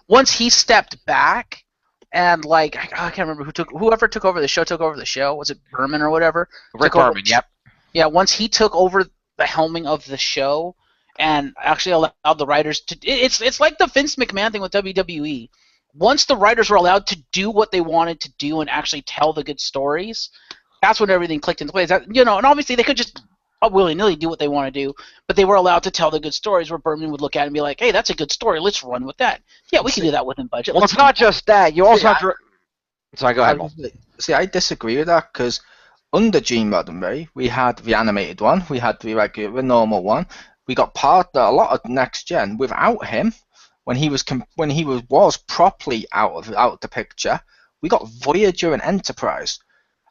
once he stepped back, and I can't remember whoever took over the show. Was it Berman or whatever? Rick Berman, yep. Yeah, once he took over the helming of the show, and actually allowed the writers to. It's like the Vince McMahon thing with WWE. Once the writers were allowed to do what they wanted to do and actually tell the good stories, that's when everything clicked into place. And obviously they could just willy-nilly do what they want to do, but they were allowed to tell the good stories where Berman would look at it and be like, hey, that's a good story, let's run with that. Yeah, we can do that within budget. Well, it's not just that. You also have to... Sorry, go ahead, Mo. See, I disagree with that because under Gene Roddenberry, we had the animated one, we had the regular, normal one, we got a lot of Next Gen. Without him, when he was properly out of the picture, we got Voyager and Enterprise.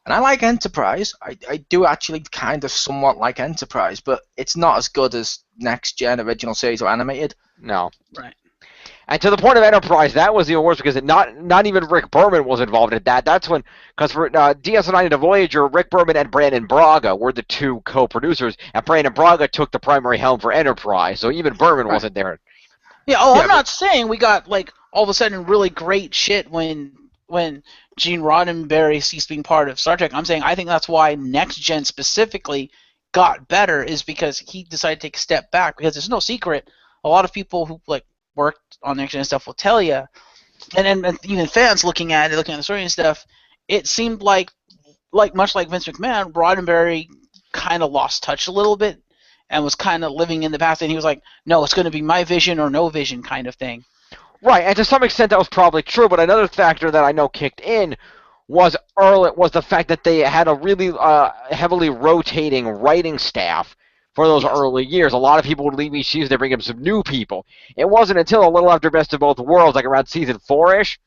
And I like Enterprise. I do actually kind of somewhat like Enterprise, but it's not as good as Next Gen, original series, or animated. No. Right. And to the point of Enterprise, that was even worse because not even Rick Berman was involved in that. That's when, because for DS9 into Voyager, Rick Berman and Brandon Braga were the two co-producers, and Brandon Braga took the primary helm for Enterprise, so even Berman wasn't there. Yeah, I'm not saying we got, like, all of a sudden really great shit when Gene Roddenberry ceased being part of Star Trek. I'm saying I think that's why Next Gen specifically got better, is because he decided to take a step back, because it's no secret. A lot of people who, like, worked on Next Gen stuff will tell you, and even fans looking at the story and stuff, it seemed like much like Vince McMahon, Roddenberry kind of lost touch a little bit and was kind of living in the past, and he was like, no, it's going to be my vision or no vision kind of thing. Right, and to some extent that was probably true, but another factor that I know kicked in was the fact that they had a really heavily rotating writing staff for those early years. A lot of people would leave each season, they bring in some new people. It wasn't until a little after Best of Both Worlds, like around season 4-ish,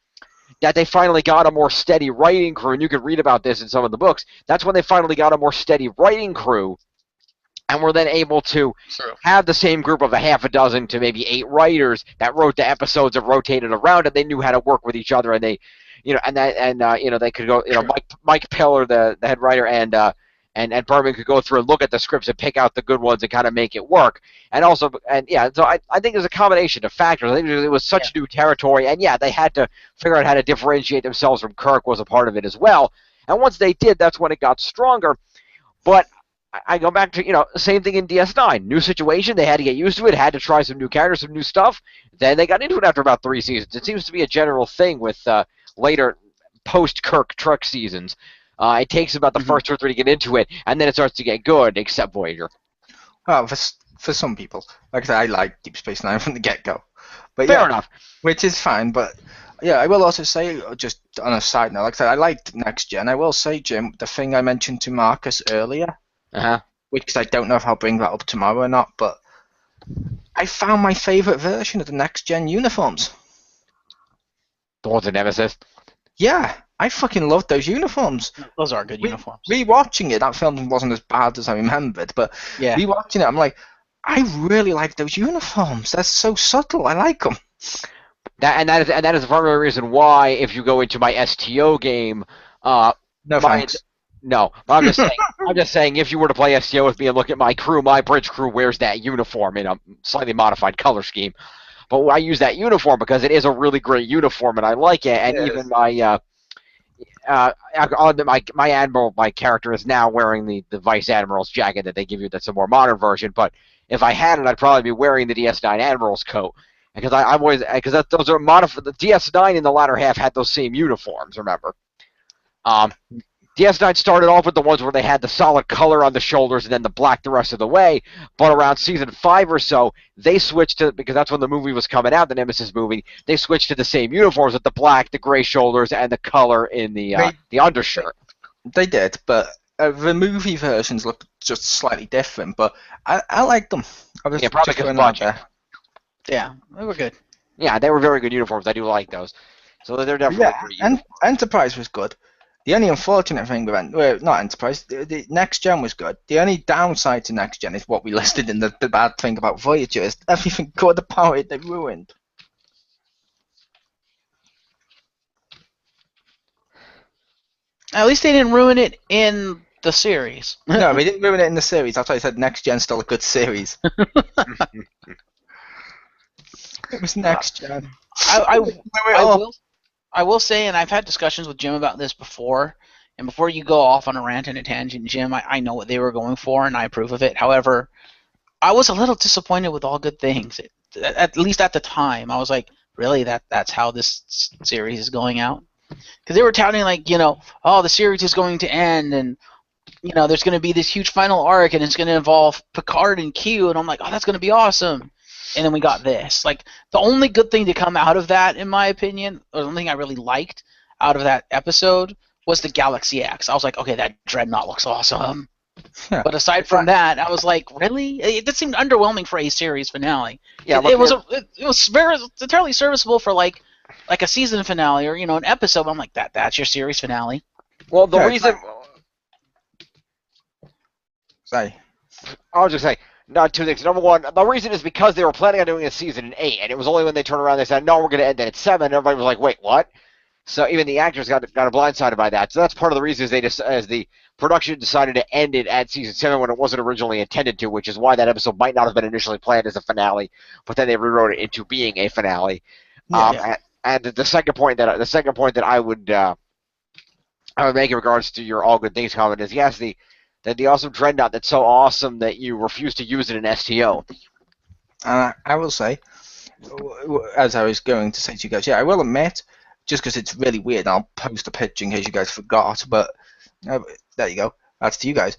that they finally got a more steady writing crew, and you could read about this in some of the books. That's when they finally got a more steady writing crew, and were then able to have the same group of a half a dozen to maybe 8 writers that wrote the episodes and rotated around, and they knew how to work with each other, and they, they could go, Mike Pillar, the head writer, and Berman could go through and look at the scripts and pick out the good ones and kind of make it work. So I think there's a combination of factors. I think it was such new territory, and they had to figure out how to differentiate themselves from Kirk was a part of it as well. And once they did, that's when it got stronger. But I go back to, same thing in DS9. New situation, they had to get used to it, had to try some new characters, some new stuff. Then they got into it after about 3 seasons. It seems to be a general thing with later post-Kirk Trek seasons. It takes about the first 2 or 3 to get into it, and then it starts to get good, except Voyager. Well, for some people. Like I said, I like Deep Space Nine from the get-go. But Fair enough. Which is fine, but yeah, I will also say, just on a side note, like I said, I liked Next Gen. I will say, Jim, the thing I mentioned to Marcus earlier, which I don't know if I'll bring that up tomorrow or not, but I found my favourite version of the Next Gen uniforms. The ones in Nemesis? Yeah, I fucking loved those uniforms. Those are good uniforms. Rewatching it, that film wasn't as bad as I remembered, but rewatching it, I'm like, I really like those uniforms. They're so subtle. I like them. That is the primary reason why, if you go into my STO game, thanks. No, I'm just saying, if you were to play STO with me and look at my crew, my bridge crew wears that uniform in a slightly modified color scheme. But I use that uniform because it is a really great uniform, and I like it. And even my admiral, my character is now wearing the vice admiral's jacket that they give you. That's a more modern version. But if I had it, I'd probably be wearing the DS9 admiral's coat, because those are modified. The DS9 in the latter half had those same uniforms. Remember. DS9 started off with the ones where they had the solid color on the shoulders and then the black the rest of the way, but around season 5 or so, they switched to, because that's when the movie was coming out, the Nemesis movie, they switched to the same uniforms with the black, the gray shoulders, and the color in the undershirt. They did, but the movie versions look just slightly different, but I like them. Probably because budget. Yeah, they were good. Yeah, they were very good uniforms. I do like those. So they're definitely great uniforms. Enterprise was good. The only unfortunate thing with not Enterprise, the Next Gen was good. The only downside to Next Gen is what we listed in the bad thing about Voyager, is everything good about it they ruined. At least they didn't ruin it in the series. No, they didn't ruin it in the series. That's why I said Next Gen's still a good series. It was Next Gen. I will say, and I've had discussions with Jim about this before, and before you go off on a rant and a tangent, Jim, I know what they were going for, and I approve of it. However, I was a little disappointed with All Good Things. At least at the time, I was like, really, that's how this series is going out? Because they were touting, like, the series is going to end, and, there's going to be this huge final arc, and it's going to involve Picard and Q, and I'm like, oh, that's going to be awesome. And then we got this. Like, the only good thing to come out of that, in my opinion, or the only thing I really liked out of that episode, was the Galaxy X. I was like, okay, that Dreadnought looks awesome. But aside from that, I was like, really? It seemed underwhelming for a series finale. Yeah, it was very entirely serviceable for like a season finale or an episode. I'm like, that's your series finale. Well, the reason. Sorry. I was just saying. Not two things. Number one, the reason is because they were planning on doing a season in 8, and it was only when they turned around they said, no, we're going to end it at 7. And everybody was like, wait, what? So even the actors got blindsided by that. So that's part of the reason as the production decided to end it at season 7 when it wasn't originally intended to, which is why that episode might not have been initially planned as a finale, but then they rewrote it into being a finale. And the second point that I would make in regards to your all good things comment is yes, the awesome Dreadnought that's so awesome that you refuse to use it in STO. I will say, as I was going to say to you guys, I will admit, just because it's really weird, I'll post a picture in case you guys forgot, but there you go. That's to you guys.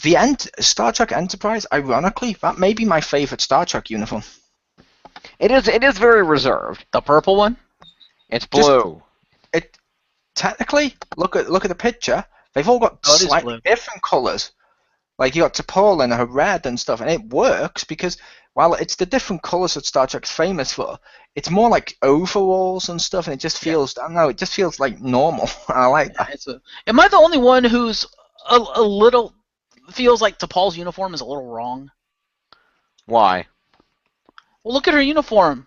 The Star Trek Enterprise, ironically, that may be my favorite Star Trek uniform. It is very reserved. The purple one? It's blue. Technically, look at the picture. They've all got slightly different colours. Like, you got T'Pol and her red and stuff, and it works because while it's the different colours that Star Trek's famous for, it's more like overalls and stuff, and it just feels, I don't know, it just feels like normal. I like that. Am I the only one who's a little, feels like T'Pol's uniform is a little wrong? Why? Well, look at her uniform.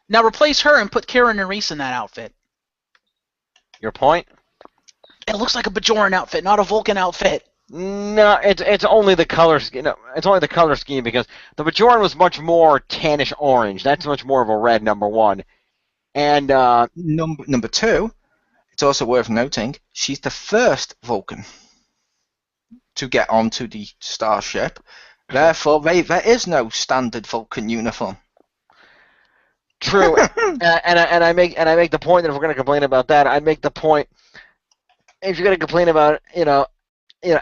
Now replace her and put Karen and Reese in that outfit. Your point? It looks like a Bajoran outfit, not a Vulcan outfit. No, it's only the color scheme. No, it's only the color scheme because the Bajoran was much more tannish orange. That's much more of a red. Number one, and number two, it's also worth noting she's the first Vulcan to get onto the starship. Therefore, there is no standard Vulcan uniform. True, and I make the point that if we're going to complain about that, I make the point if you're going to complain about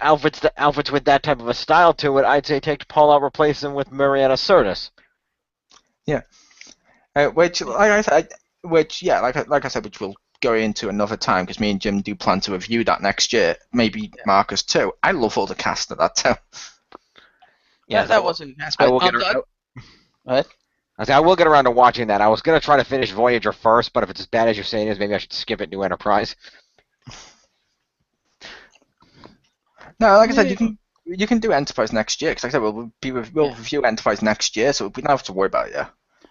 outfits with that type of a style to it, I'd say take Paul out, replace him with Mariana Sirtis. Yeah, which like I said, which we'll go into another time because me and Jim do plan to review that next year. Maybe Marcus too. I love all the cast of that too. Yeah, that wasn't. I will get around. What? I will get around to watching that. I was going to try to finish Voyager first, but if it's as bad as you're saying it is, maybe I should skip it. New Enterprise. No, like I said, you can do Enterprise next year because like I said we'll review Enterprise next year, so we don't have to worry about it. Yeah.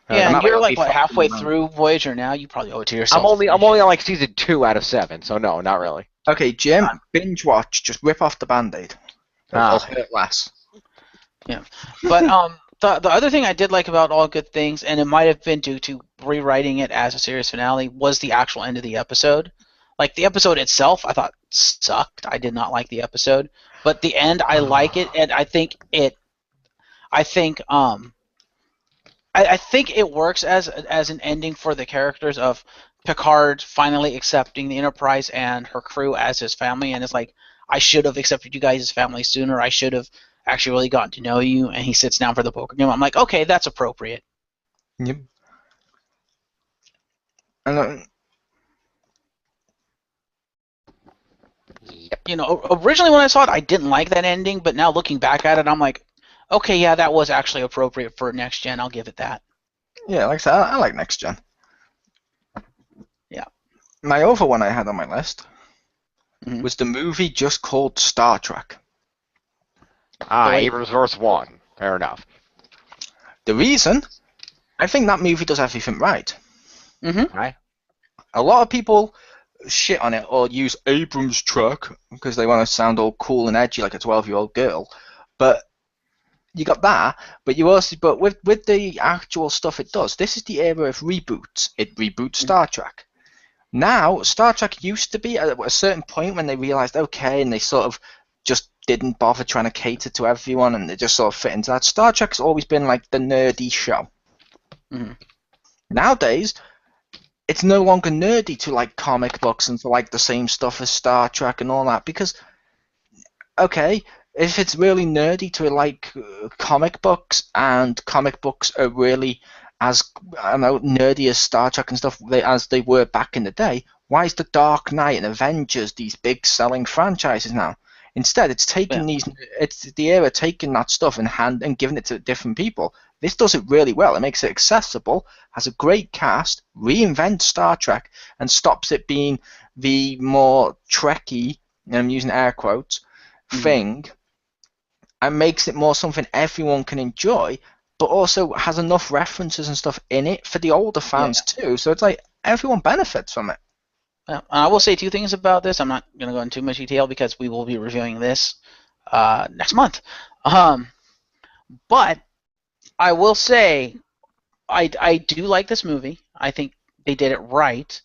Yeah, and you're like halfway through Voyager now. You probably owe it to yourself. I'm only on like season 2 out of 7, so no, not really. Okay, Jim, binge watch. Just rip off the Band-Aid. It'll hurt less. Yeah, but the other thing I did like about All Good Things, and it might have been due to rewriting it as a series finale, was the actual end of the episode. Like, the episode itself, I thought sucked. I did not like the episode, but the end, I like it, and I think it works as an ending for the characters of Picard finally accepting the Enterprise and her crew as his family, and it's like, I should have accepted you guys as family sooner. I should have actually really gotten to know you. And he sits down for the poker game. I'm like, okay, that's appropriate. Yep. And originally when I saw it, I didn't like that ending, but now looking back at it, I'm like, okay, yeah, that was actually appropriate for Next Gen. I'll give it that. Yeah, like I said, I like Next Gen. Yeah. My other one I had on my list was the movie just called Star Trek. Abrams vs. 1. Fair enough. The reason, I think that movie does everything right. Mm-hmm. Right. A lot of people shit on it or use Abrams Trek because they want to sound all cool and edgy like a 12-year-old girl. But you got that, but with the actual stuff it does, this is the era of reboots. It reboots Star Trek. Now, Star Trek used to be at a certain point when they realized, okay, and they sort of just didn't bother trying to cater to everyone, and they just sort of fit into that. Star Trek's always been like the nerdy show. Mm-hmm. Nowadays, it's no longer nerdy to like comic books and for like the same stuff as Star Trek and all that, because, okay, if it's really nerdy to like comic books, and comic books are really as nerdy as Star Trek and stuff as they were back in the day, why is the Dark Knight and Avengers these big selling franchises now? Instead, it's taking it's the era taking that stuff and giving it to different people. This does it really well. It makes it accessible, has a great cast, reinvents Star Trek, and stops it being the more Trekky, and I'm using air quotes, thing and makes it more something everyone can enjoy, but also has enough references and stuff in it for the older fans too. So it's like everyone benefits from it. I will say two things about this. I'm not going to go into too much detail because we will be reviewing this next month. But I will say I do like this movie. I think they did it right.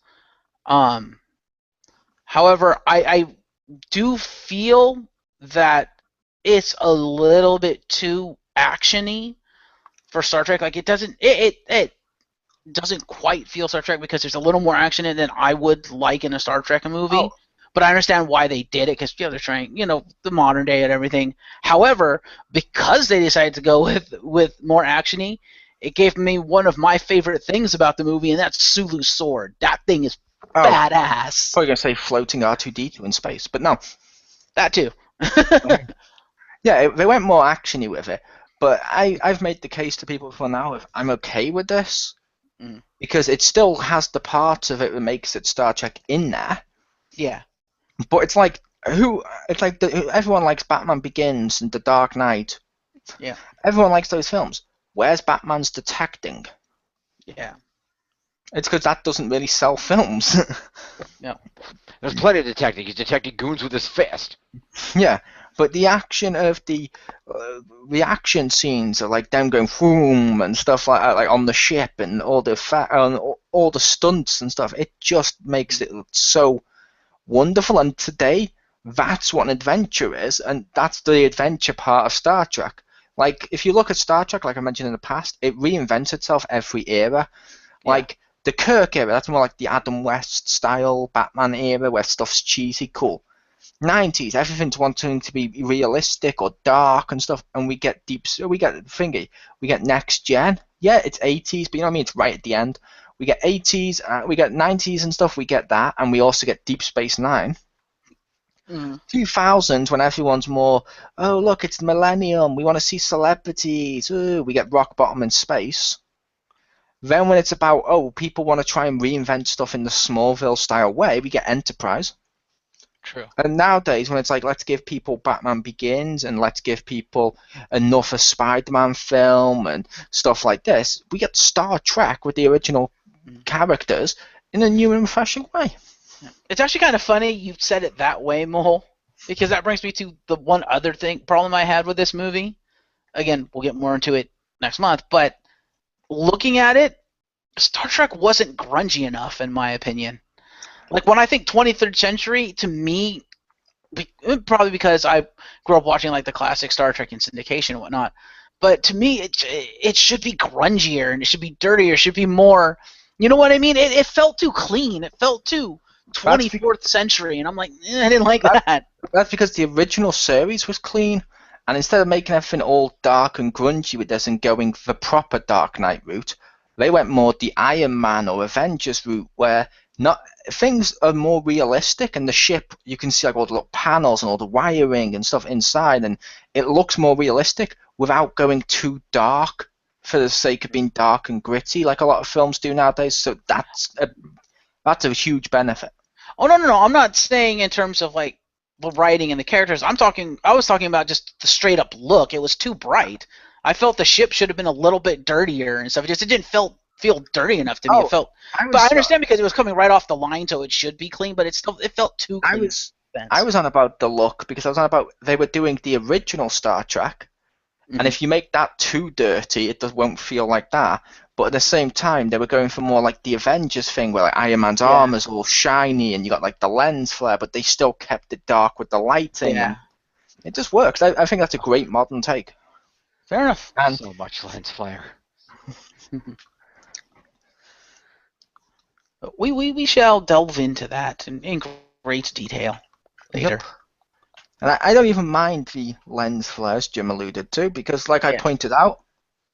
However, I do feel that it's a little bit too actiony for Star Trek. Like it doesn't quite feel Star Trek because there's a little more action in it than I would like in a Star Trek movie. Oh. But I understand why they did it because they're trying, the modern day and everything. However, because they decided to go with more actiony, it gave me one of my favorite things about the movie, and that's Sulu's sword. That thing is badass. Probably gonna say floating R2D2 in space, but no. That too. Yeah, they went more actiony with it, but I've made the case to people before now if I'm okay with this because it still has the part of it that makes it Star Trek in there. Yeah. But it's like everyone likes Batman Begins and The Dark Knight. Yeah. Everyone likes those films. Where's Batman's detecting? Yeah. It's because that doesn't really sell films. No. There's plenty of detecting. He's detecting goons with his fist. Yeah, but the action of the action scenes are like them going boom and stuff like that, like on the ship and all the stunts and stuff. It just makes it so wonderful. And today, that's what an adventure is, and that's the adventure part of Star Trek. Like if you look at Star Trek, like I mentioned in the past, it reinvents itself every era. Yeah. Like the Kirk era, that's more like the Adam West style Batman era where stuff's cheesy, cool. 90s, everything's wanting to be realistic or dark and stuff, and we get we get Next Gen. Yeah, it's 80s, but you know what I mean? It's right at the end. We get 80s, we get 90s and stuff, we get that, and we also get Deep Space Nine. 2000s, when everyone's more, oh look, it's the millennium, we want to see celebrities, ooh, we get Rock Bottom in Space. Then when it's about, oh, people want to try and reinvent stuff in the Smallville style way, we get Enterprise. True. And nowadays, when it's like, let's give people Batman Begins and let's give people enough a Spider-Man film and stuff like this, we get Star Trek with the original characters in a new and refreshing way. It's actually kind of funny you said it that way, Mole, because that brings me to the one other problem I had with this movie. Again, we'll get more into it next month, but looking at it, Star Trek wasn't grungy enough, in my opinion. Like, when I think 23rd century, to me, probably because I grew up watching, like, the classic Star Trek and syndication and whatnot, but to me, it should be grungier, and it should be dirtier, it should be more, you know what I mean? It felt too clean. It felt too 24th century, and I'm like, I didn't like that. That's because the original series was clean, and instead of making everything all dark and grungy with this and going the proper Dark Knight route, they went more the Iron Man or Avengers route, where things are more realistic, and the ship, you can see like all the little panels and all the wiring and stuff inside, and it looks more realistic without going too dark for the sake of being dark and gritty, like a lot of films do nowadays. So that's a huge benefit. Oh no! I'm not saying in terms of like the writing and the characters. I was talking about just the straight up look. It was too bright. I felt the ship should have been a little bit dirtier and stuff. It didn't feel dirty enough to me. But I understand because it was coming right off the line, so it should be clean. But it felt too clean. I was on about the look because I was on about they were doing the original Star Trek, and if you make that too dirty, it won't feel like that. But at the same time, they were going for more like the Avengers thing, where like Iron Man's armor's all shiny and you got like the lens flare, but they still kept it dark with the lighting. Yeah. It just works. I think that's a great modern take. Fair enough. And so much lens flare. We shall delve into that in great detail later. Yep. And I don't even mind the lens flares Jim alluded to, because like I pointed out,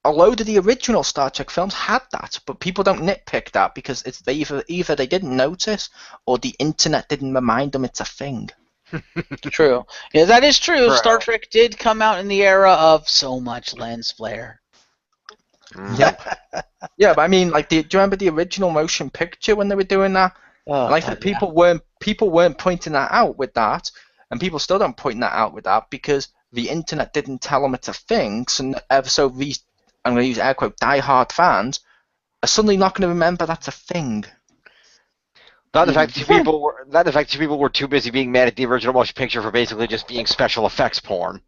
a load of the original Star Trek films had that, but people don't nitpick that because it's either they didn't notice or the internet didn't remind them it's a thing. True. Yeah, that is true. Bro. Star Trek did come out in the era of so much lens flare. Yeah. Yeah, but I mean, like, do you remember the original motion picture when they were doing that? Oh, like, God, people weren't pointing that out with that, and people still don't point that out with that because the internet didn't tell them it's a thing, so these, I'm going to use air quote, die-hard fans are suddenly not going to remember that's a thing. Not the fact that two people were too busy being mad at the original motion picture for basically just being special effects porn.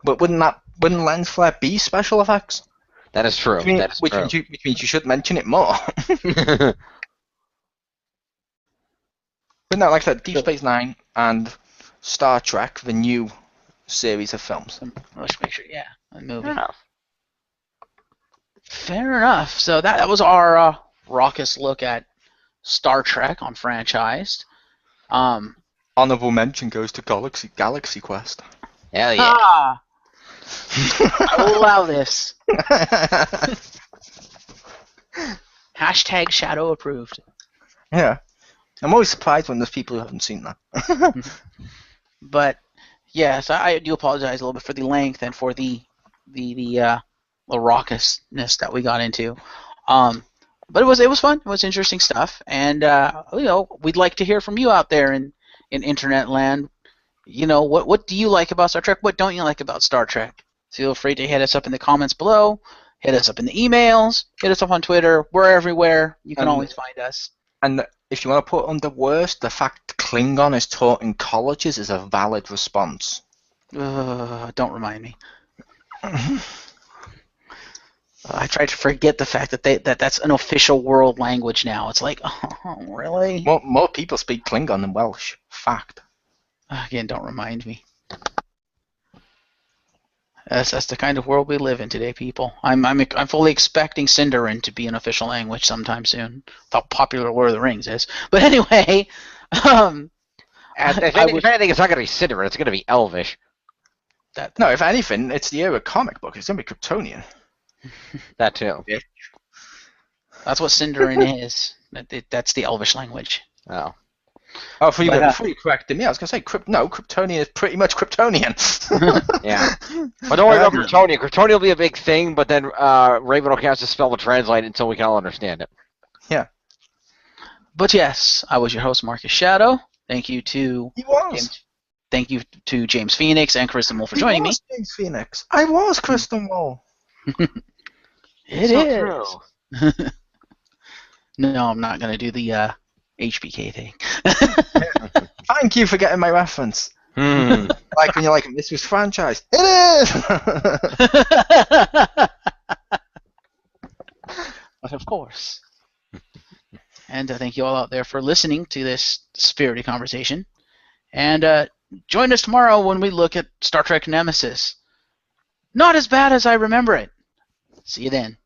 But wouldn't lens flare be special effects? That is true. Which means you should mention it more. But no, like I said, Deep Space Nine and Star Trek, the new series of films. Motion picture, yeah, a movie. Fair enough. Fair enough. So that was our raucous look at Star Trek on Franchised. Honorable mention goes to Galaxy Quest. Hell yeah. Ah! I will allow this. Hashtag Shadow approved. Yeah. I'm always surprised when there's people who haven't seen that. But yes, I do apologize a little bit for the length and for the raucousness that we got into. But it was fun. It was interesting stuff, and we'd like to hear from you out there in internet land. What do you like about Star Trek? What don't you like about Star Trek? Feel free to hit us up in the comments below. Hit us up in the emails. Hit us up on Twitter. We're everywhere. You can always find us. And if you want to put under worst, the fact Klingon is taught in colleges is a valid response. Don't remind me. I try to forget the fact that that's an official world language now. It's like, oh, really? More people speak Klingon than Welsh. Fact. Again, don't remind me. That's the kind of world we live in today, people. I'm fully expecting Sindarin to be an official language sometime soon. How popular Lord of the Rings is. But anyway, if anything, it's not going to be Sindarin. It's going to be Elvish. No, if anything, it's the era comic book. It's going to be Kryptonian. That too. Yeah. That's what Sindarin is. That's the Elvish language. Oh. Oh, before you corrected me, I was going to say, Kryptonian is pretty much Kryptonian. Yeah. But don't worry about Kryptonian. Kryptonian will be a big thing, but then Raven will have to spell and translate it until we can all understand it. Yeah. But yes, I was your host, Marcus Shadow. Thank you to James Phoenix and Kristen Wool for joining me. James Phoenix. I was Kristen Wool. It is. No, I'm not going to do the HBK thing. Thank you for getting my reference. Like when you're like, this was franchised. It is! But of course. And thank you all out there for listening to this spirited conversation. And join us tomorrow when we look at Star Trek Nemesis. Not as bad as I remember it. See you then.